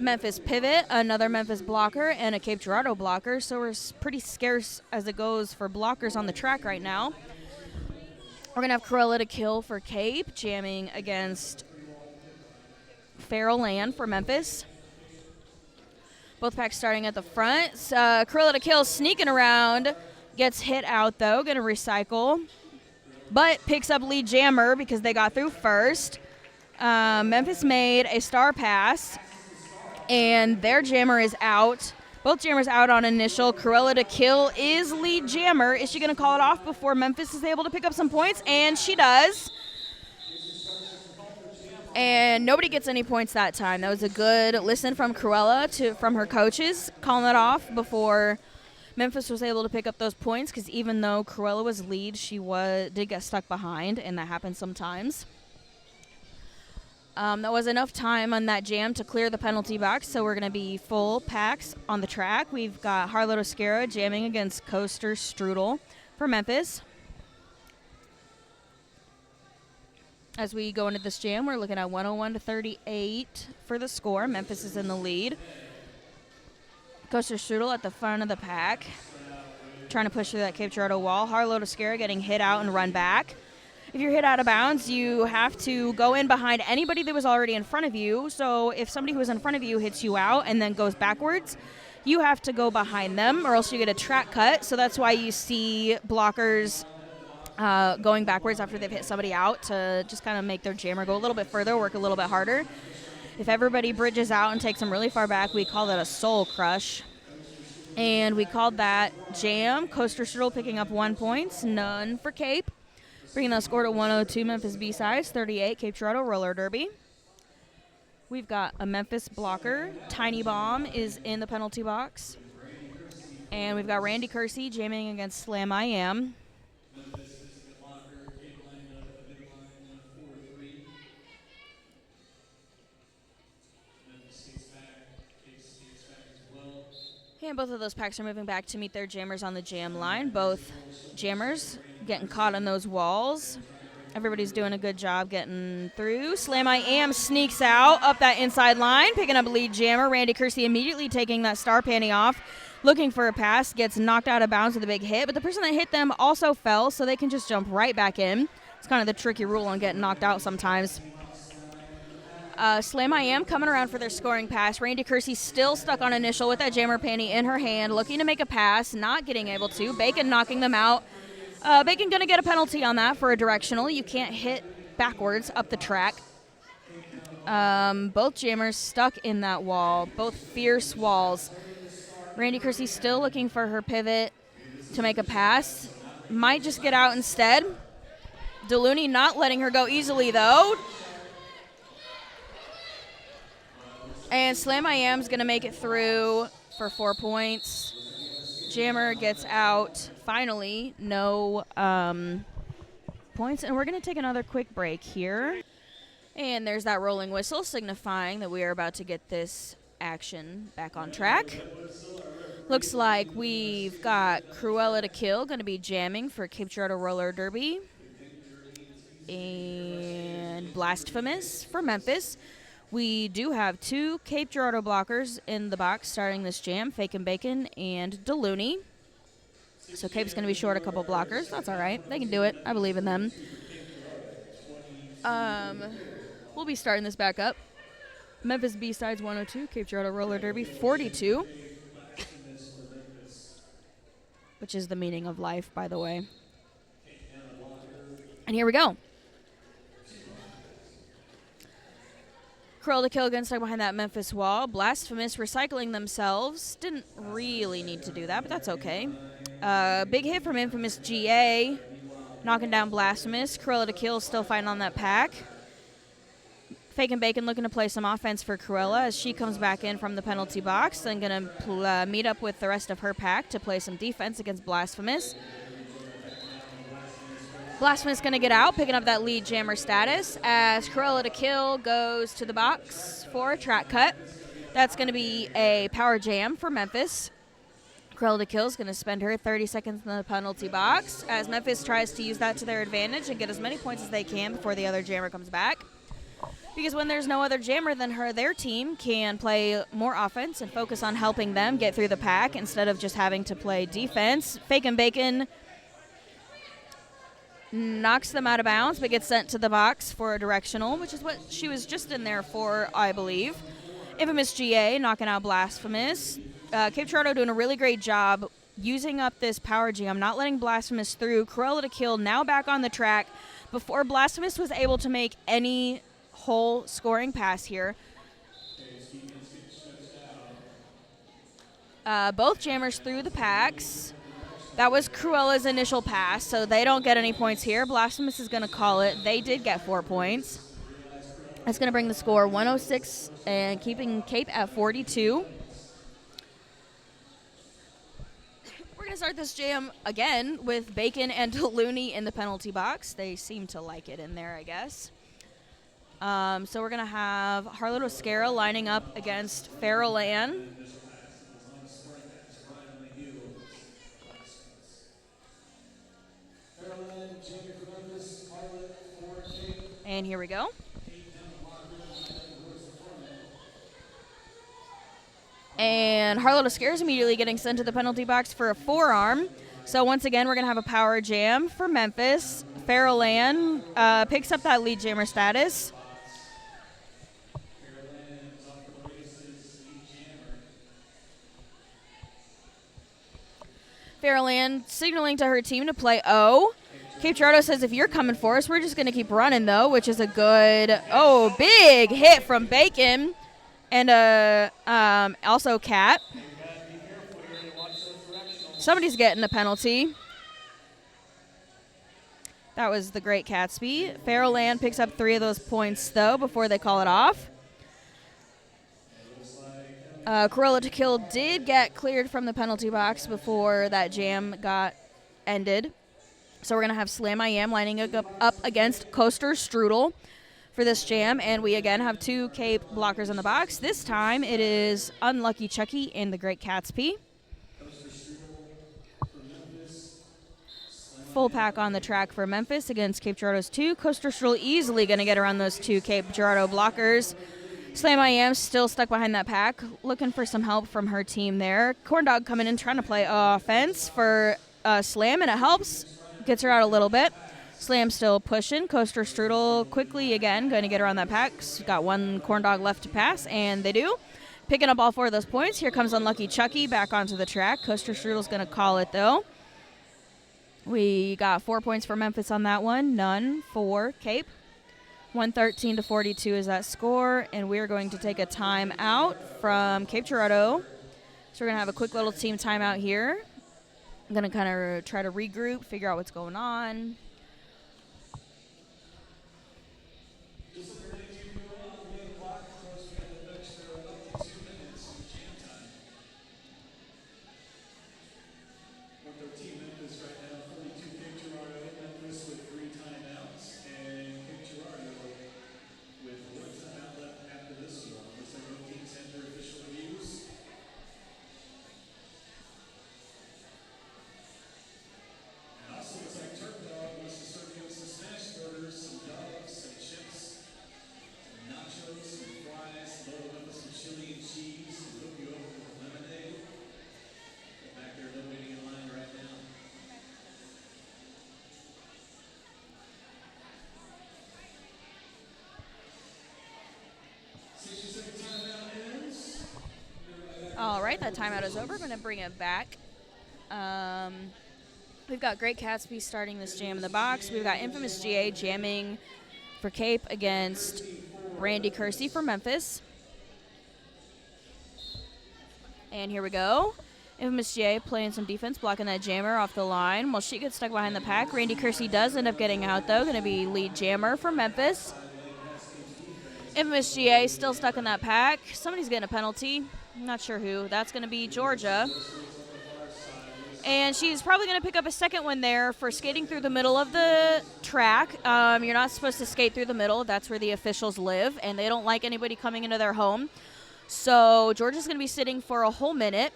S1: Memphis pivot, another Memphis blocker, and a Cape Girardeau blocker. So we're pretty scarce as it goes for blockers on the track right now. We're going to have Cruella to Kill for Cape, jamming against Feral Land for Memphis. Both packs starting at the front. Cruella to Kill sneaking around. Gets hit out, though. Going to recycle. But picks up lead jammer because they got through first. Memphis made a star pass. And their jammer is out. Both jammers out on initial. Cruella to Kill is lead jammer. Is she going to call it off before Memphis is able to pick up some points? And she does. And nobody gets any points that time. That was a good listen from Cruella from her coaches, calling it off before Memphis was able to pick up those points, because even though Cruella was lead, she did get stuck behind, and that happens sometimes. That was enough time on that jam to clear the penalty box, so we're going to be full packs on the track. We've got Harlow Toscara jamming against Coaster Strudel for Memphis. As we go into this jam, we're looking at 101 to 38 for the score. Memphis is in the lead. Coaster Strudel at the front of the pack, trying to push through that Cape Girardeau wall. Harlow Toscara getting hit out and run back. If you're hit out of bounds, you have to go in behind anybody that was already in front of you. So if somebody who was in front of you hits you out and then goes backwards, you have to go behind them or else you get a track cut. So that's why you see blockers going backwards after they've hit somebody out to just kind of make their jammer go a little bit further, work a little bit harder. If everybody bridges out and takes them really far back, we call that a soul crush. And we called that jam. Coaster Strudel picking up 1 point, none for Cape. Bringing that score to 102, Memphis B-Sides, 38, Cape Girardeau Roller Derby. We've got a Memphis blocker. Tiny Bomb is in the penalty box. And we've got Randy Kersey jamming against Slam I Am. And both of those packs are moving back to meet their jammers on the jam line. Both jammers getting caught on those walls. Everybody's doing a good job getting through. Slam I Am sneaks out up that inside line, picking up lead jammer. Randy Kersey immediately taking that star panty off, looking for a pass, gets knocked out of bounds with a big hit. But the person that hit them also fell, so they can just jump right back in. It's kind of the tricky rule on getting knocked out sometimes. Slam I Am coming around for their scoring pass. Randy Kersey still stuck on initial with that jammer panty in her hand, looking to make a pass, not getting able to. Bacon knocking them out. Bacon going to get a penalty on that for a directional. You can't hit backwards up the track. Both jammers stuck in that wall, both fierce walls. Randy Kersey still looking for her pivot to make a pass. Might just get out instead. Delooney not letting her go easily, though. And Slam I Am's going to make it through for 4 points. Jammer gets out. Finally, no points. And we're going to take another quick break here. And there's that rolling whistle signifying that we are about to get this action back on track. Looks like we've got Cruella to Kill going to be jamming for Cape Girardeau Roller Derby. And Blasphemous for Memphis. We do have 2 Cape Girardeau blockers in the box starting this jam, Fake and Bacon and Delooney. So Cape's going to be short a couple blockers. That's all right. They can do it. I believe in them. We'll be starting this back up. Memphis B-Sides 102, Cape Girardeau Roller Derby 42, which is the meaning of life, by the way. And here we go. Curl to Kill again, stuck behind that Memphis wall. Blasphemous recycling themselves. Didn't really need to do that, but that's okay. Big hit from Infamous GA. Knocking down Blasphemous. Cruella to Kill still fighting on that pack. Fake and Bacon looking to play some offense for Cruella as she comes back in from the penalty box. Then going to meet up with the rest of her pack to play some defense against Blasphemous. Blasphemous going to get out, picking up that lead jammer status as Cruella to Kill goes to the box for a track cut. That's going to be a power jam for Memphis. Cruella to Kill is going to spend her 30 seconds in the penalty box as Memphis tries to use that to their advantage and get as many points as they can before the other jammer comes back. Because when there's no other jammer than her, their team can play more offense and focus on helping them get through the pack instead of just having to play defense. Fake and Bacon knocks them out of bounds but gets sent to the box for a directional, which is what she was just in there for, I believe. Infamous GA knocking out Blasphemous. Cape Girardeau doing a really great job using up this power jam, not letting Blasphemous through. Cruella to kill now back on the track before Blasphemous was able to make any whole scoring pass here. Both jammers through the packs. That was Cruella's initial pass, so they don't get any points here. Blasphemous is going to call it. They did get 4 points. That's going to bring the score 106 and keeping Cape at 42. We're going to start this jam again with Bacon and Looney in the penalty box. They seem to like it in there, I guess. So we're going to have Harlow Oscara lining up against Feral Ann. And here we go. And Harlow Oscara is immediately getting sent to the penalty box for a forearm. So once again, we're going to have a power jam for Memphis. Feral Ann picks up that lead jammer status. Feral Ann signaling to her team to play O. Cape Girardeau says, if you're coming for us, we're just going to keep running, though, which is a good, big hit from Bacon. And also Cat. Somebody's getting a penalty. That was the great Catsby. Feral Ann picks up 3 of those points, though, before they call it off. Cruella to Kill did get cleared from the penalty box before that jam got ended. So we're going to have Slam I Am lining up against Coaster Strudel for this jam. And we again have 2 Cape blockers in the box. This time it is Unlucky Chucky and the Great Catsby. Full pack on the track for Memphis against Cape Girardeau's 2. Coaster Strudel easily going to get around those 2 Cape Girardeau blockers. Slam I Am still stuck behind that pack, looking for some help from her team there. Corndog coming in trying to play offense for Slam, and it helps. Gets her out a little bit. Slam still pushing. Coaster Strudel quickly again going to get around that pack. Got 1 Corndog left to pass, and they do. Picking up all 4 of those points. Here comes Unlucky Chucky back onto the track. Coaster Strudel's going to call it, though. We got 4 points for Memphis on that one. None for Cape. 113 to 42 is that score, and we're going to take a timeout from Cape Girardeau. So we're going to have a quick little team timeout here. I'm going to kind of try to regroup, figure out what's going on. All right, that timeout is over. I'm going to bring it back. We've got Great Catsby starting this jam in the box. We've got Infamous GA jamming for Cape against Randy Kersey for Memphis. And here we go. Infamous GA playing some defense, blocking that jammer off the line. While she gets stuck behind the pack, Randy Kersey does end up getting out, though. Going to be lead jammer for Memphis. Infamous GA still stuck in that pack. Somebody's getting a penalty. I'm not sure who. That's going to be Georgia. And she's probably going to pick up a second one there for skating through the middle of the track. You're not supposed to skate through the middle. That's where the officials live, and they don't like anybody coming into their home. So Georgia's going to be sitting for a whole minute.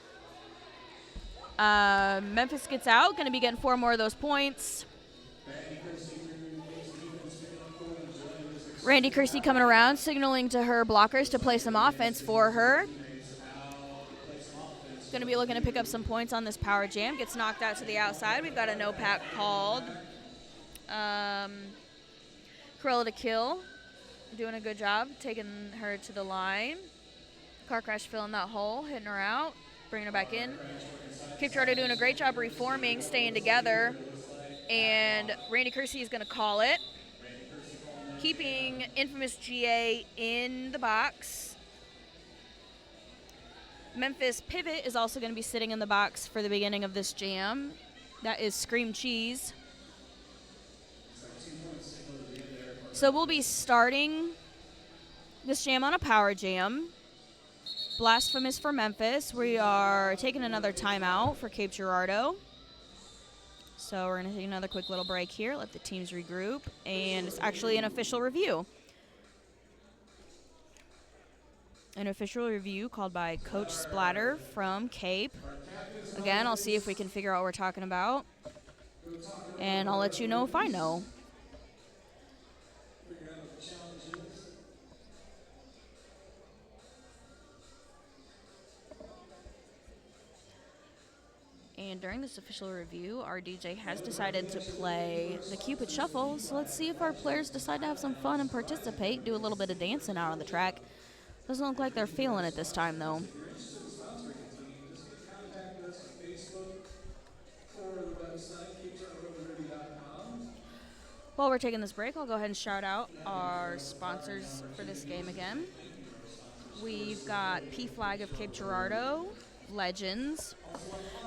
S1: Memphis gets out, going to be getting 4 more of those points. Randy Kersey coming around, signaling to her blockers to play some offense for her. Going to be looking to pick up some points on this power jam. Gets knocked out to the outside. We've got a no pack called. Cruella to kill. Doing a good job taking her to the line. Car crash filling that hole, hitting her out, bringing her back in. Cape Girardeau doing a great job reforming, staying together. And Randy Kersey is going to call it. Keeping Infamous GA in the box. Memphis Pivot is also going to be sitting in the box for the beginning of this jam. That is Scream Cheese. So we'll be starting this jam on a power jam. Blasphemous for Memphis. We are taking another timeout for Cape Girardeau. So we're going to take another quick little break here, let the teams regroup, and it's actually an official review. An official review called by Coach Splatter from Cape. Again, I'll see if we can figure out what we're talking about, and I'll let you know if I know. And during this official review, our DJ has decided to play the Cupid Shuffle. So let's see if our players decide to have some fun and participate, do a little bit of dancing out on the track. Doesn't look like they're feeling it this time, though. While we're taking this break, I'll go ahead and shout out our sponsors for this game again. We've got P-Flag of Cape Girardeau, Legends,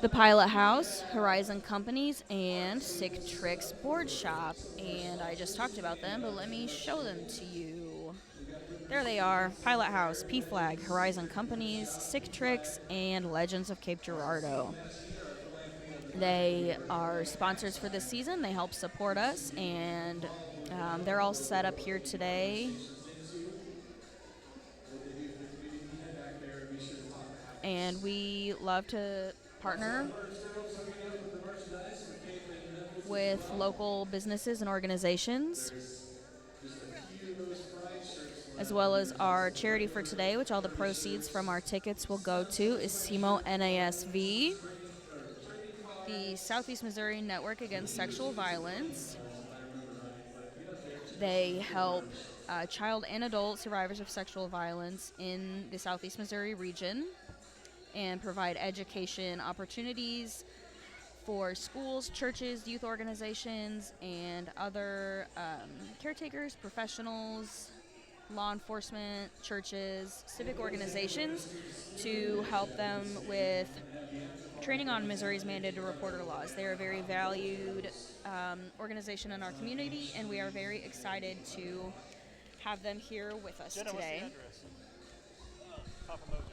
S1: The Pilot House, Horizon Companies, and Sick Tricks Board Shop. And I just talked about them, but let me show them to you. There they are, Pilot House, P-Flag, Horizon Companies, Sick Tricks, and Legends of Cape Girardeau. They are sponsors for this season. They help support us, and they're all set up here today. And we love to partner with local businesses and organizations, as well as our charity for today, which all the proceeds from our tickets will go to, is SEMO NASV, the Southeast Missouri Network Against Sexual Violence. They help child and adult survivors of sexual violence in the Southeast Missouri region and provide education opportunities for schools, churches, youth organizations, and other caretakers, professionals, law enforcement, churches, civic organizations to help them with training on Missouri's mandated reporter laws. They are a very valued organization in our community, and we are very excited to have them here with us
S2: Jenna,
S1: today.
S2: what's the address? Papa Mojo's.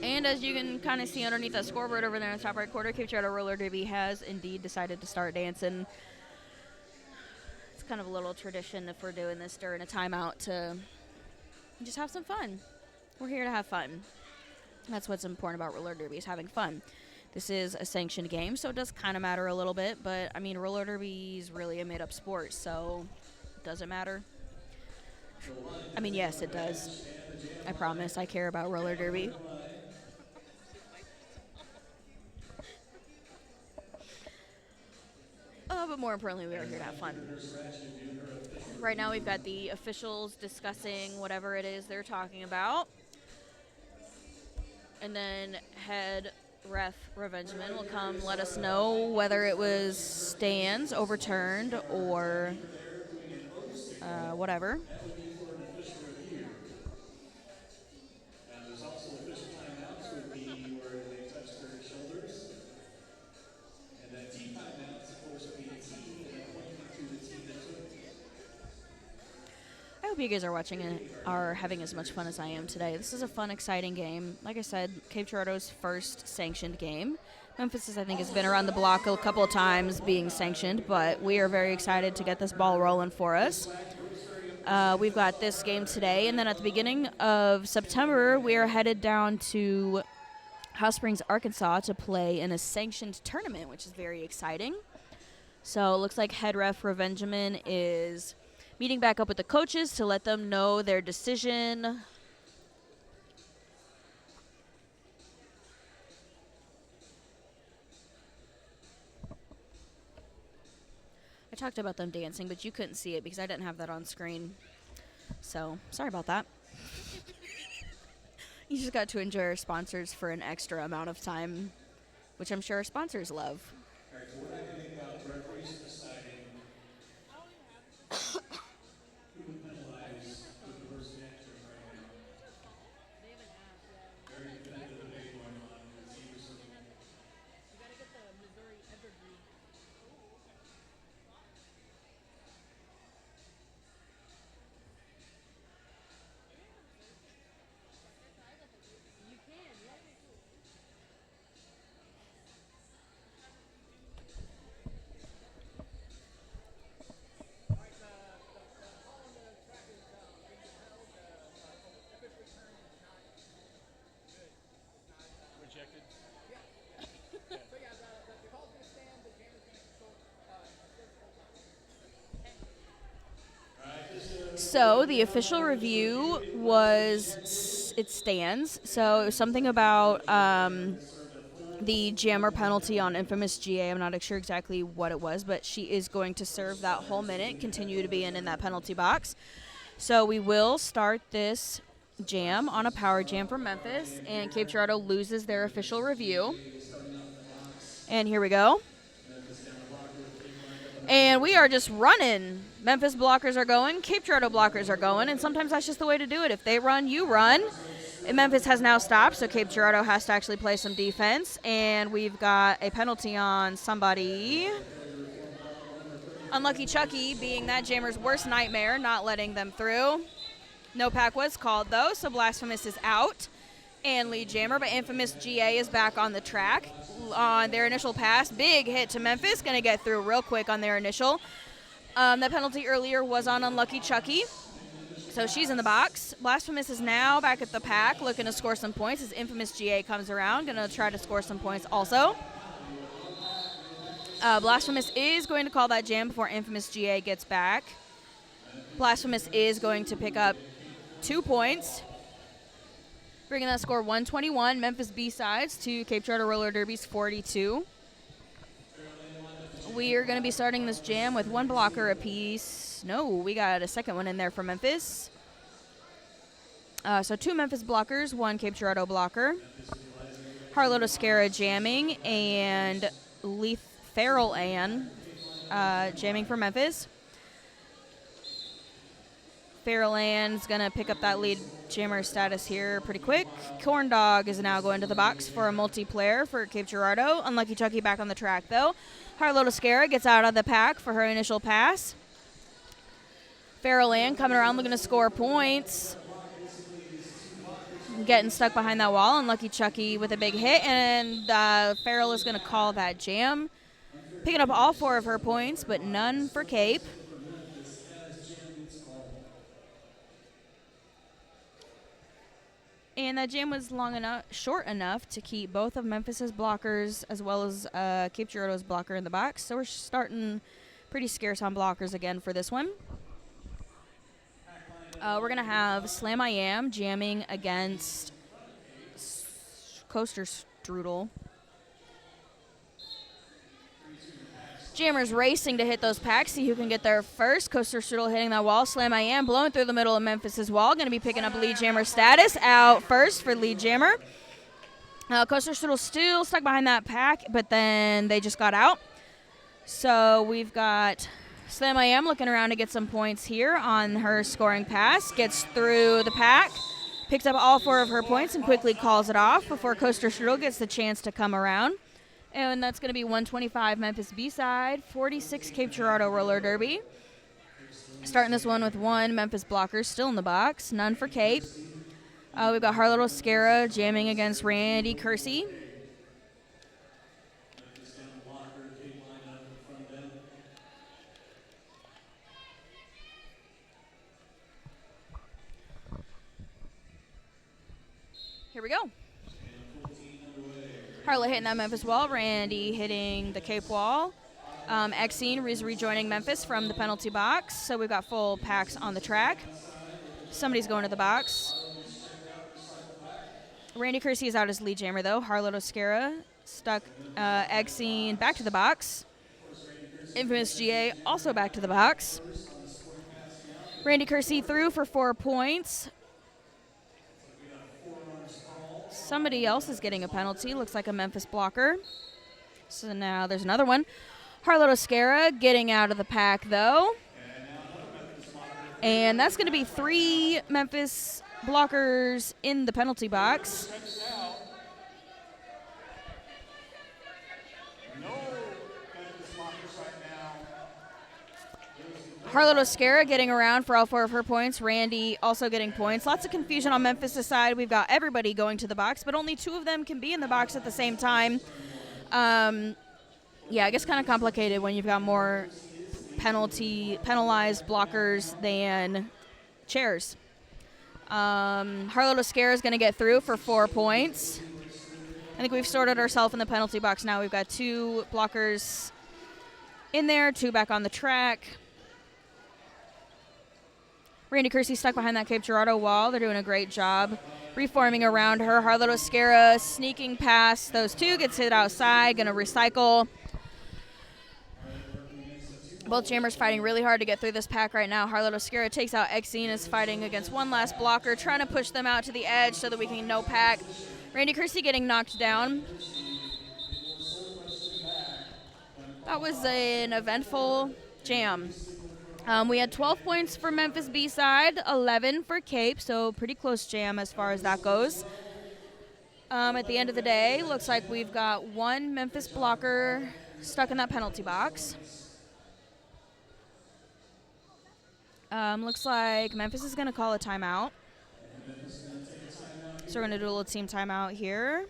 S1: And as you can kind of see underneath that scoreboard over there in the top right corner, Cape Girardeau Roller Derby has indeed decided to start dancing. It's kind of a little tradition if we're doing this during a timeout to just have some fun. We're here to have fun. That's what's important about roller derby, is having fun. This is a sanctioned game, so it does kind of matter a little bit, but I mean, roller derby is really a made-up sport, so does it matter? I mean, yes, it does. I promise I care about roller derby. But more importantly, we are here to have fun. Right now, we've got the officials discussing whatever it is they're talking about. And then head ref Revengeman will come let us know whether it was stands, overturned, or whatever.
S3: There's also official timeouts would be where they touch their shoulders. And then team timeouts, of course, would be a team and pointing to the team that took it.
S1: I hope you guys are watching and are having as much fun as I am today. This is a fun, exciting game. Like I said, Cape Girardeau's first sanctioned game. Memphis, I think, has been around the block a couple of times being sanctioned, but we are very excited to get this ball rolling for us. We've got this game today, and then at the beginning of September, we are headed down to Hot Springs, Arkansas, to play in a sanctioned tournament, which is very exciting. So it looks like head ref Revengeman is meeting back up with the coaches to let them know their decision. I talked about them dancing, but you couldn't see it because I didn't have that on screen. So, sorry about that. You just got to enjoy our sponsors for an extra amount of time, which I'm sure our sponsors love.
S3: All right, so we're not going to think about referees deciding who would penalize with the person answering right now. Very competitive debate going on with Severson.
S2: Rejected.
S1: So the official review was, it stands. So it was something about the jammer penalty on Infamous GA. I'm not sure exactly what it was, but she is going to serve that whole minute, continue to be in that penalty box. So we will start this jam on a power jam for Memphis, and Cape Girardeau loses their official review. And here we go. And we are just running. Memphis blockers are going, Cape Girardeau blockers are going, and sometimes that's just the way to do it. If they run, you run. And Memphis has now stopped, so Cape Girardeau has to actually play some defense. And we've got a penalty on somebody. Unlucky Chucky being that jammer's worst nightmare, not letting them through. No pack was called, though, so Blasphemous is out. And lead jammer, but Infamous GA is back on the track on their initial pass. Big hit to Memphis, going to get through real quick on their initial. The penalty earlier was on Unlucky Chucky, so she's in the box. Blasphemous is now back at the pack, looking to score some points as Infamous GA comes around, going to try to score some points also. Blasphemous is going to call that jam before Infamous GA gets back. Blasphemous is going to pick up 2 points, bringing that score 121. Memphis B-sides to Cape Girardeau Roller Derby's 42. We are going to be starting this jam with 1 blocker apiece. No, we got a second one in there for Memphis. So 2 Memphis blockers, 1 Cape Girardeau blocker. Harlow Toscara jamming, and Leith Farrell Ann jamming for Memphis. Farrell Ann's going to pick up that lead jammer status here pretty quick. Corn Dog is now going to the box for a multiplayer for Cape Girardeau. Unlucky Chucky back on the track, though. Harlow Toscara gets out of the pack for her initial pass. Farrell Ann coming around looking to score points. Getting stuck behind that wall. Unlucky Chucky with a big hit, and Farrell is going to call that jam. Picking up all 4 of her points, but none for Cape. And that jam was short enough to keep both of Memphis's blockers as well as Cape Girardeau's blocker in the box. So we're starting pretty scarce on blockers again for this one. We're going to have Slam I Am jamming against Coaster Strudel. Jammers racing to hit those packs, see who can get there first. Coaster Strudel hitting that wall. Slam I Am blowing through the middle of Memphis's wall. Going to be picking up lead jammer status. Out first for lead jammer. Coaster Strudel still stuck behind that pack, but then they just got out. So we've got Slam I Am looking around to get some points here on her scoring pass. Gets through the pack. Picks up all 4 of her points and quickly calls it off before Coaster Strudel gets the chance to come around. And that's going to be 125 Memphis B-side, 46 Cape Girardeau Roller Derby. Starting this one with 1 Memphis blocker still in the box, none for Cape. We've got Harlow Toscara jamming against Randy Kersey. Here we go. Harlow hitting that Memphis wall. Randy hitting the Cape wall. Exene is rejoining Memphis from the penalty box. So we've got full packs on the track. Somebody's going to the box. Randy Kersey is out as lead jammer, though. Harlow Toscara stuck Exene back to the box. Infamous GA also back to the box. Randy Kersey through for 4 points. Somebody else is getting a penalty. Looks like a Memphis blocker. So now there's another one. Harlow Toscara getting out of the pack, though. And that's going to be 3 Memphis blockers in the penalty box. Harlow Toscara getting around for all 4 of her points. Randy also getting points. Lots of confusion on Memphis' side. We've got everybody going to the box, but only 2 of them can be in the box at the same time. Yeah, I guess kind of complicated when you've got more penalized blockers than chairs. Harlow Toscara is going to get through for 4 points. I think we've sorted ourselves in the penalty box now. We've got 2 blockers in there, 2 back on the track. Randy Kersey stuck behind that Cape Girardeau wall. They're doing a great job reforming around her. Harlow Toscara sneaking past those 2, gets hit outside, going to recycle. Both jammers fighting really hard to get through this pack right now. Harlow Toscara takes out Exene, is fighting against one last blocker, trying to push them out to the edge so that we can no pack. Randy Kersey getting knocked down. That was an eventful jam. We had 12 points for Memphis B-side, 11 for Cape, so pretty close jam as far as that goes. At the end of the day, looks like we've got 1 Memphis blocker stuck in that penalty box. Looks like Memphis is going to call a timeout. So we're going to do a little team timeout here.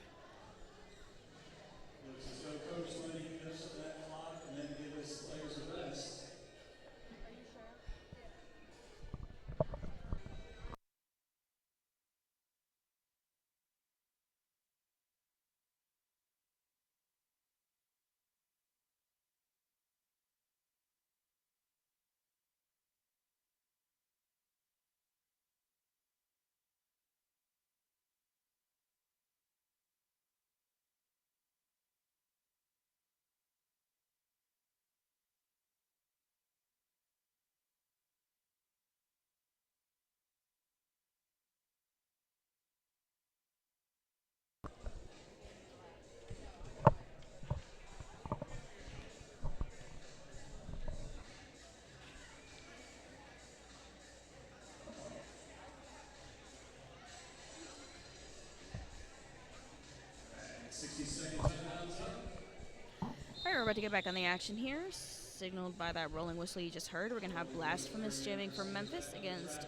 S1: All right, we're about to get back on the action here. Signaled by that rolling whistle you just heard. We're going to have Blasphemous jamming for Memphis against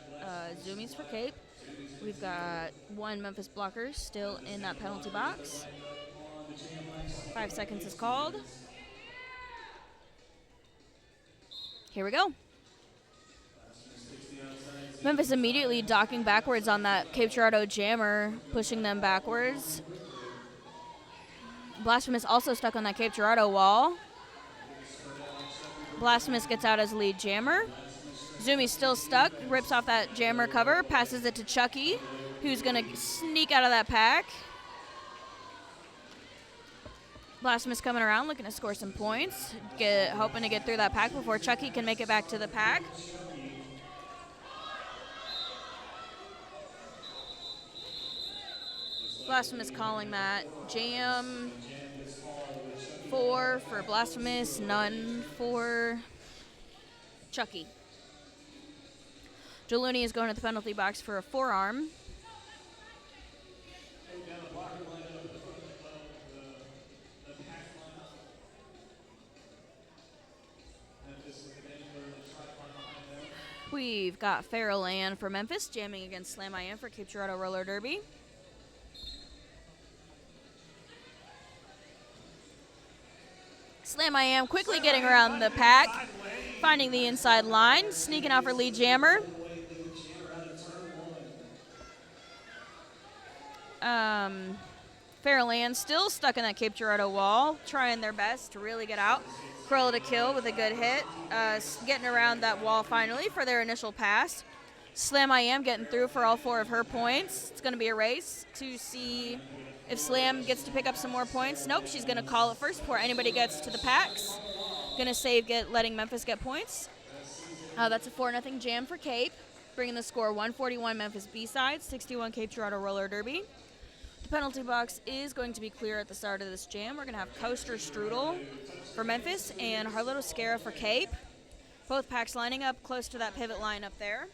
S1: Zoomies for Cape. We've got 1 Memphis blocker still in that penalty box. 5 seconds is called. Here we go. Memphis immediately docking backwards on that Cape Girardeau jammer, pushing them backwards. Blasphemous also stuck on that Cape Girardeau wall. Blasphemous gets out as lead jammer. Zoomies still stuck, rips off that jammer cover, passes it to Chucky, who's going to sneak out of that pack. Blasphemous coming around, looking to score some points, hoping to get through that pack before Chucky can make it back to the pack. Blasphemous calling that jam. 4 for Blasphemous, none for Chucky. Jalooney is going to the penalty box for a forearm. We've got Farrell Ann for Memphis, jamming against Slam I Am for Cape Girardeau Roller Derby. Slam I Am quickly getting around the pack, finding the inside line, sneaking out for lead jammer. Fairland still stuck in that Cape Girardeau wall, trying their best to really get out. Cruella to kill with a good hit, getting around that wall finally for their initial pass. Slam I Am getting through for all 4 of her points. It's going to be a race to see if Slam gets to pick up some more points. Nope, she's going to call it first before anybody gets to the packs. Going to save letting Memphis get points. That's a 4-0 jam for Cape, bringing the score 141 Memphis B-side, 61 Cape Girardeau roller derby. The penalty box is going to be clear at the start of this jam. We're going to have Coaster Strudel for Memphis and Harlotte Oscara for Cape. Both packs lining up close to that pivot line up there.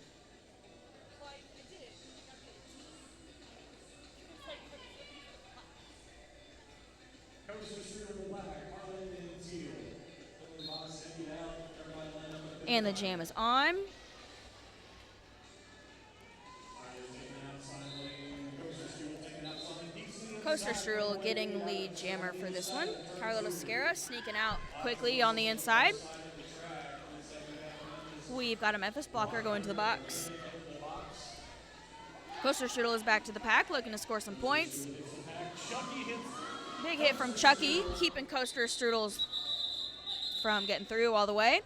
S1: And the jam is on. Coaster Strudel getting lead jammer for this one. Harlotte Oscara sneaking out quickly on the inside. We've got a Memphis blocker going to the box. Coaster Strudel is back to the pack, looking to score some points. Big hit from Chucky, keeping Coaster Strudels from getting through all the way.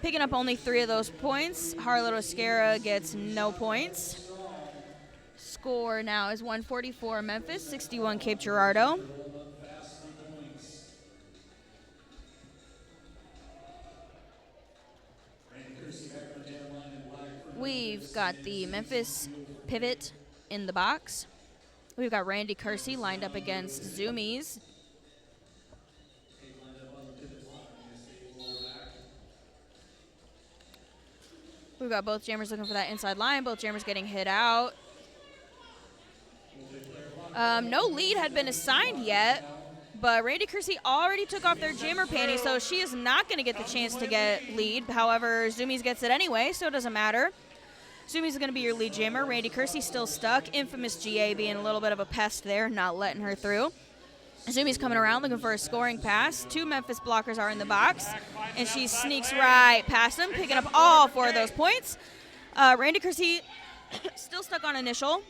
S1: Picking up only 3 of those points. Harlotte Oscara gets no points. Score now is 144 Memphis, 61 Cape Girardeau. We've got the Memphis pivot in the box. We've got Randy Kersey lined up against Zoomies. We've got both jammers looking for that inside line. Both jammers getting hit out. No lead had been assigned yet, but Randy Kersey already took off their jammer panties, so she is not going to get the chance to get lead. However, Zoomies gets it anyway, so it doesn't matter. Zoomies is going to be your lead jammer. Randy Kersey still stuck. Infamous GA being a little bit of a pest there, not letting her through. Zoomies coming around looking for a scoring pass. 2 Memphis blockers are in the box, and she sneaks right past them, picking up all 4 of those points. Randy Kersey still stuck on initial.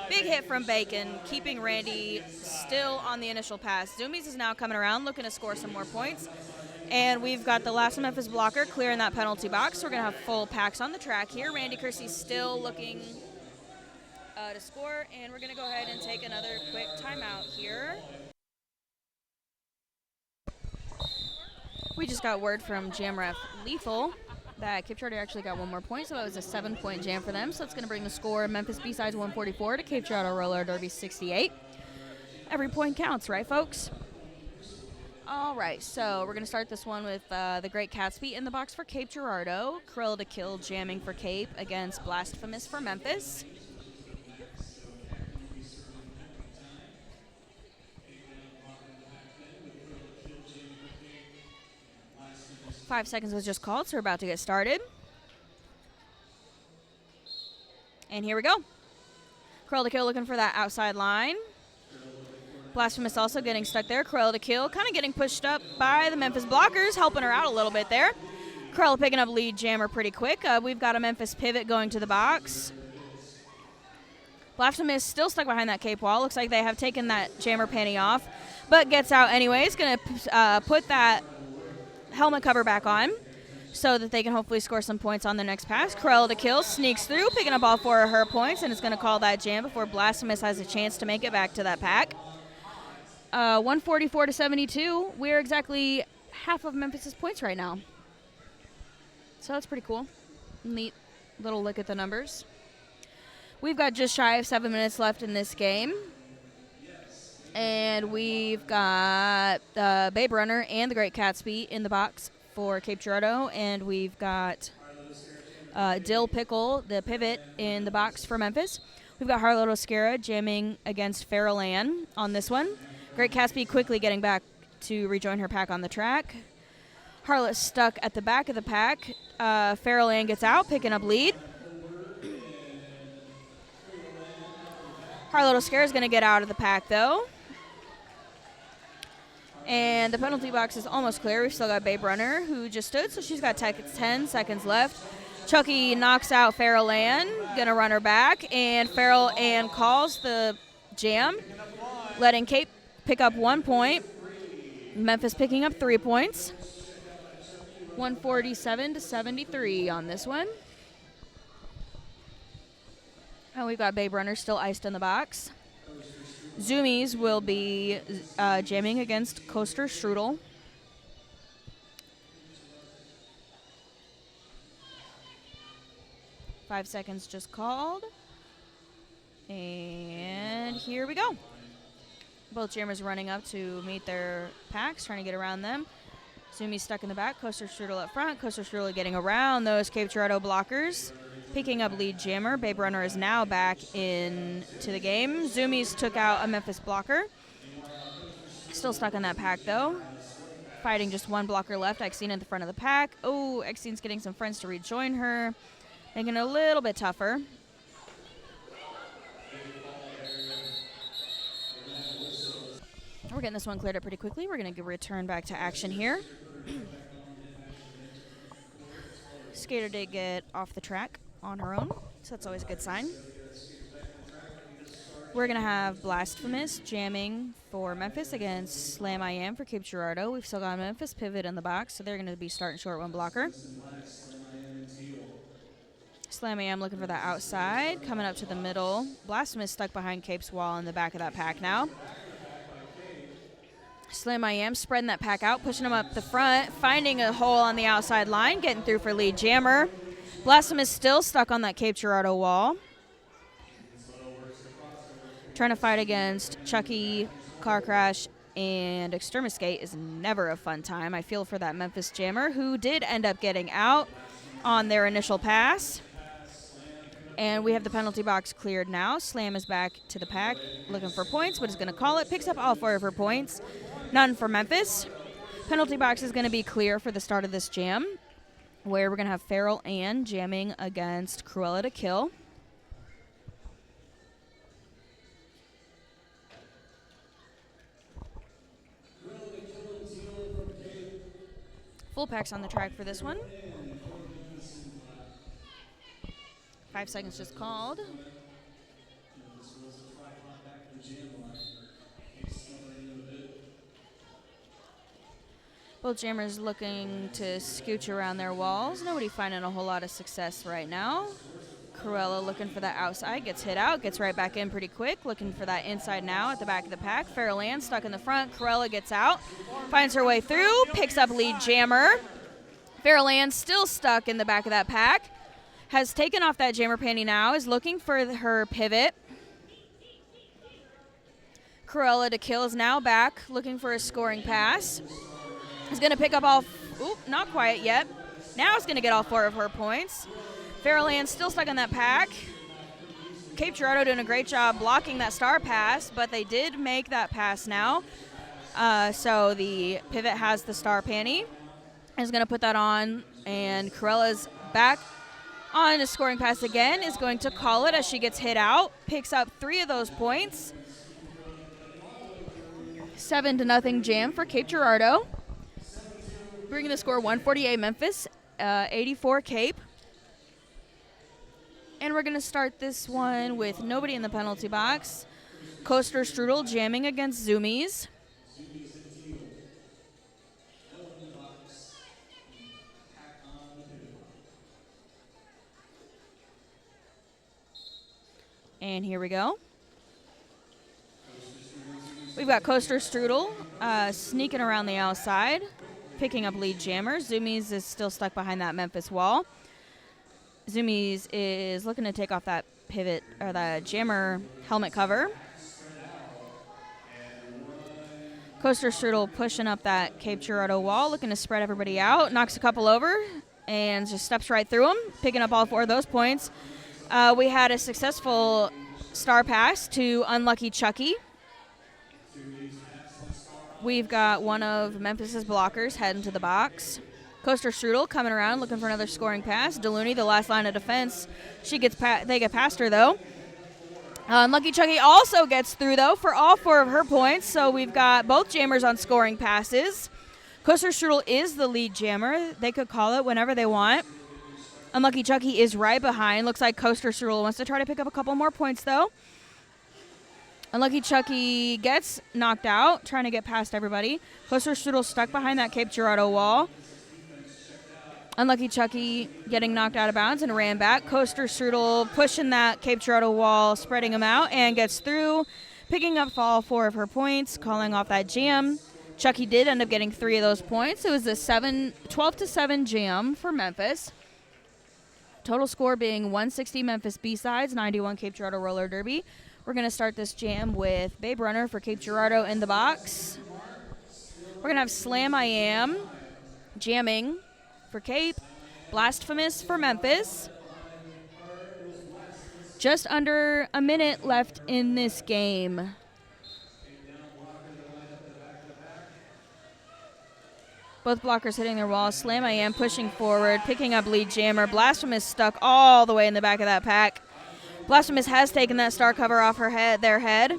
S1: Big hit from Bacon, keeping Randy still on the initial pass. Zoomies is now coming around, looking to score some more points. And we've got the last Memphis blocker clearing that penalty box. We're going to have full packs on the track here. Randy Kersey still looking to score, and we're going to go ahead and take another quick timeout here. We just got word from Jam Ref Lethal that Cape Girardeau actually got 1 more point, so that was a 7-point jam for them. So it's going to bring the score Memphis B-sides 144 to Cape Girardeau roller derby 68. Every point counts, right, folks? All right, so we're going to start this one with the Great Catsby in the box for Cape Girardeau. Krill to kill jamming for Cape against Blasphemous for Memphis. Five seconds was just called, so we're about to get started. And here we go. Krill to kill looking for that outside line. Blasphemous also getting stuck there. Krill to kill, kind of getting pushed up by the Memphis blockers, helping her out a little bit there. Krill picking up lead jammer pretty quick. We've got a Memphis pivot going to the box. Blasphemous still stuck behind that Cape wall. Looks like they have taken that jammer panty off, but gets out anyways. Going to put that helmet cover back on so that they can hopefully score some points on the next pass. Cruella to kill sneaks through, picking up all 4 of her points, and is going to call that jam before Blasphemous has a chance to make it back to that pack. 144 to 72. We're exactly half of Memphis's points right now. So that's pretty cool. Neat little look at the numbers. We've got just shy of 7 minutes left in this game. And we've got Babe Runner and the Great Catsby in the box for Cape Girardeau. And we've got Dill Pickle, the pivot, in the box for Memphis. We've got Harlotte Oscara jamming against Farrell Ann on this one. Great Catsby quickly getting back to rejoin her pack on the track. Harlotte stuck at the back of the pack. Farrell Ann gets out, picking up lead. Harlotte Oscara is going to get out of the pack, though. And the penalty box is almost clear. We've still got Babe Runner, who just stood, so she's got 10 seconds left. Chucky knocks out Farrell Ann, going to run her back, and Farrell Ann calls the jam, letting Cape pick up 1 point. Memphis picking up 3 points. 147-73 on this one. And we've got Babe Runner still iced in the box. Zoomies will be jamming against Coaster Strudel. Five seconds just called. And here we go. Both jammers running up to meet their packs, trying to get around them. Zoomies stuck in the back, Coaster Strudel up front. Coaster Strudel getting around those Cape Girardeau blockers. Picking up lead jammer. Babe Runner is now back into the game. Zoomies took out a Memphis blocker. Still stuck in that pack, though. Fighting just one blocker left. Exene at the front of the pack. Oh, Exene's getting some friends to rejoin her. Making it a little bit tougher. We're getting this one cleared up pretty quickly. We're going to return back to action here. Skater did get off the track on her own, so that's always a good sign. We're going to have Blasphemous jamming for Memphis against Slam I Am for Cape Girardeau. We've still got Memphis pivot in the box, so they're going to be starting short one blocker. Slam I Am looking for that outside, coming up to the middle. Blasphemous stuck behind Cape's wall in the back of that pack now. Slam I Am spreading that pack out, pushing them up the front, finding a hole on the outside line, getting through for lead jammer. Blasphemous still stuck on that Cape Girardeau wall. Trying to fight against Chucky, Car Crash, and Extremiscate is never a fun time. I feel for that Memphis jammer who did end up getting out on their initial pass. And we have the penalty box cleared now. Slam is back to the pack, looking for points, but is going to call it. Picks up all 4 of her points. None for Memphis. Penalty box is going to be clear for the start of this jam, where we're going to have Feral Ann jamming against Cruella to Kill. Full packs on the track for this one. 5 seconds just called. Both jammers looking to scooch around their walls. Nobody finding a whole lot of success right now. Cruella looking for that outside, gets hit out, gets right back in pretty quick, looking for that inside now at the back of the pack. Feral Ann stuck in the front. Cruella gets out, finds her way through, picks up lead jammer. Feral Ann still stuck in the back of that pack. Has taken off that jammer panty now, is looking for her pivot. Cruella to Kill is now back, looking for a scoring pass. Is going to pick up all, not quite yet. Now is going to get all 4 of her points. Feral Ann still stuck in that pack. Cape Girardeau doing a great job blocking that star pass, but they did make that pass now. So the pivot has the star panty. Is going to put that on, and Cruella's back on a scoring pass again, is going to call it as she gets hit out. Picks up 3 of those points. 7-0 jam for Cape Girardeau. Bringing the score 148 Memphis, 84 Cape. And we're going to start this one with nobody in the penalty box. Coaster Strudel jamming against Zoomies. And here we go. We've got Coaster Strudel sneaking around the outside, picking up lead jammer. Zoomies is still stuck behind that Memphis wall. Zoomies is looking to take off that pivot, or the jammer helmet cover. Coaster Strudel pushing up that Cape Girardeau wall, looking to spread everybody out. Knocks a couple over and just steps right through them, picking up all 4 of those points. We had a successful star pass to Unlucky Chucky. We've got one of Memphis's blockers heading to the box. Coaster Strudel coming around looking for another scoring pass. Delooney, the last line of defense. They get past her, though. Unlucky Chucky also gets through, though, for all 4 of her points. So we've got both jammers on scoring passes. Coaster Strudel is the lead jammer. They could call it whenever they want. Unlucky Chucky is right behind. Looks like Coaster Strudel wants to try to pick up a couple more points, though. Unlucky Chucky gets knocked out, trying to get past everybody. Coaster Strudel stuck behind that Cape Girardeau wall. Unlucky Chucky getting knocked out of bounds and ran back. Coaster Strudel pushing that Cape Girardeau wall, spreading him out, and gets through, picking up all 4 of her points, calling off that jam. Chucky did end up getting 3 of those points. It was a 12-7 jam for Memphis. Total score being 160 Memphis B-sides, 91 Cape Girardeau Roller Derby. We're going to start this jam with Babe Runner for Cape Girardeau in the box. We're going to have Slam I Am jamming for Cape. Blasphemous for Memphis. Just under a minute left in this game. Both blockers hitting their walls. Slam I Am pushing forward, picking up lead jammer. Blasphemous stuck all the way in the back of that pack. Blasphemous has taken that star cover off their head.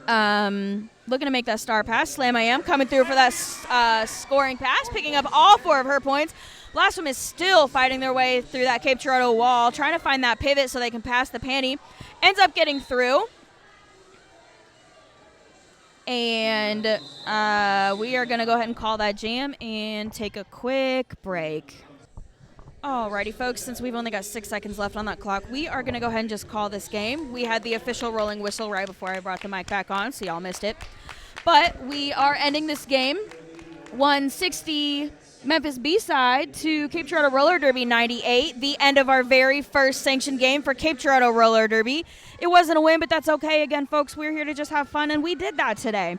S1: Looking to make that star pass. Slam I Am coming through for that scoring pass, picking up all 4 of her points. Blasphemous still fighting their way through that Cape Girardeau wall, trying to find that pivot so they can pass the panty. Ends up getting through. And we are going to go ahead and call that jam and take a quick break. Alrighty, folks, since we've only got 6 seconds left on that clock, we are going to go ahead and just call this game. We had the official rolling whistle right before I brought the mic back on, so y'all missed it. But we are ending this game 160 Memphis B-side to Cape Girardeau Roller Derby 98, the end of our very first sanctioned game for Cape Girardeau Roller Derby. It wasn't a win, but that's okay. Again, folks, we're here to just have fun, and we did that today.